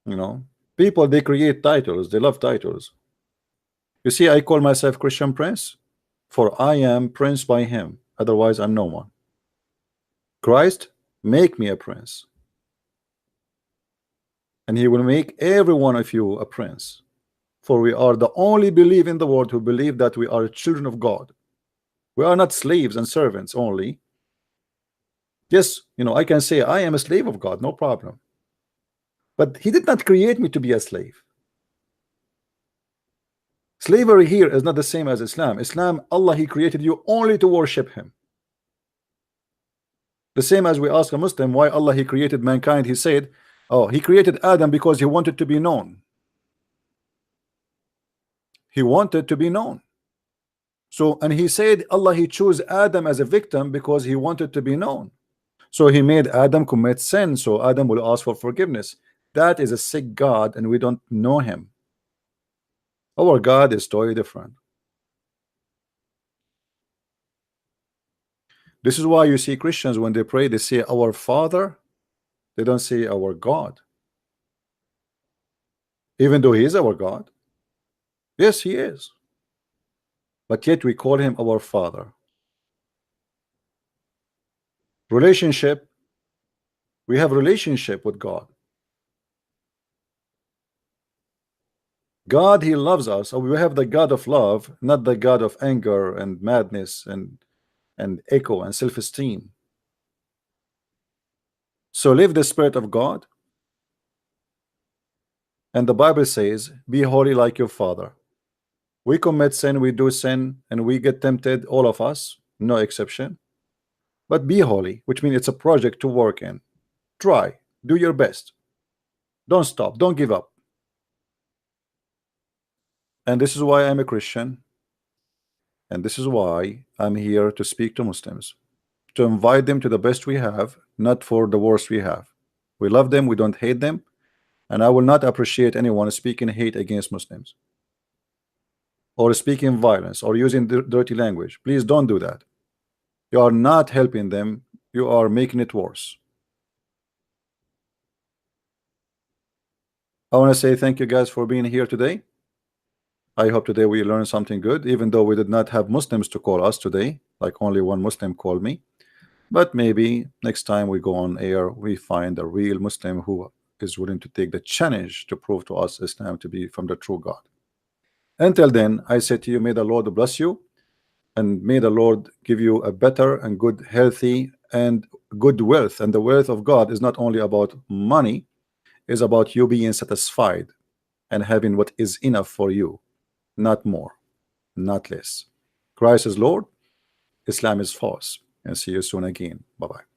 You know, people, they create titles, they love titles. You see, I call myself Christian Prince, for I am prince by him, otherwise I'm no one. Christ make me a prince, and he will make every one of you a prince, for we are the only believe in the world who believe that we are children of God. We are not slaves and servants only. Yes, you know, I can say I am a slave of God, no problem. But he did not create me to be a slave. Slavery here is not the same as Islam. Islam, Allah, he created you only to worship him. The same as we ask a Muslim why Allah he created mankind. He said, oh, he created Adam because he wanted to be known. He wanted to be known. So, and he said Allah he chose Adam as a victim because he wanted to be known. So he made Adam commit sin, so Adam will ask for forgiveness. That is a sick God, and we don't know him. Our God is totally different. This is why you see Christians, when they pray, they say our Father. They don't say our God, even though he is our God. Yes, he is, but yet we call him our Father. Relationship We have relationship with God. God, he loves us. So we have the God of love, not the God of anger and madness and echo and self-esteem. So live the Spirit of God. And the Bible says, be holy like your Father. We commit sin, we do sin, and we get tempted, all of us, no exception. But be holy, which means it's a project to work in. Try, do your best. Don't stop, don't give up. And this is why I'm a Christian. And this is why I'm here to speak to Muslims, to invite them to the best we have, not for the worst we have. We love them, we don't hate them, and I will not appreciate anyone speaking hate against Muslims or speaking violence or using dirty language. Please don't do that. You are not helping them, you are making it worse. I want to say thank you guys for being here today. I hope today we learned something good, even though we did not have Muslims to call us today, like only one Muslim called me. But maybe next time we go on air, we find a real Muslim who is willing to take the challenge to prove to us Islam to be from the true God. Until then, I say to you, may the Lord bless you, and may the Lord give you a better and good, healthy and good wealth. And the wealth of God is not only about money, it's about you being satisfied and having what is enough for you, not more, not less. Christ is Lord, Islam is false. And see you soon again. Bye-bye.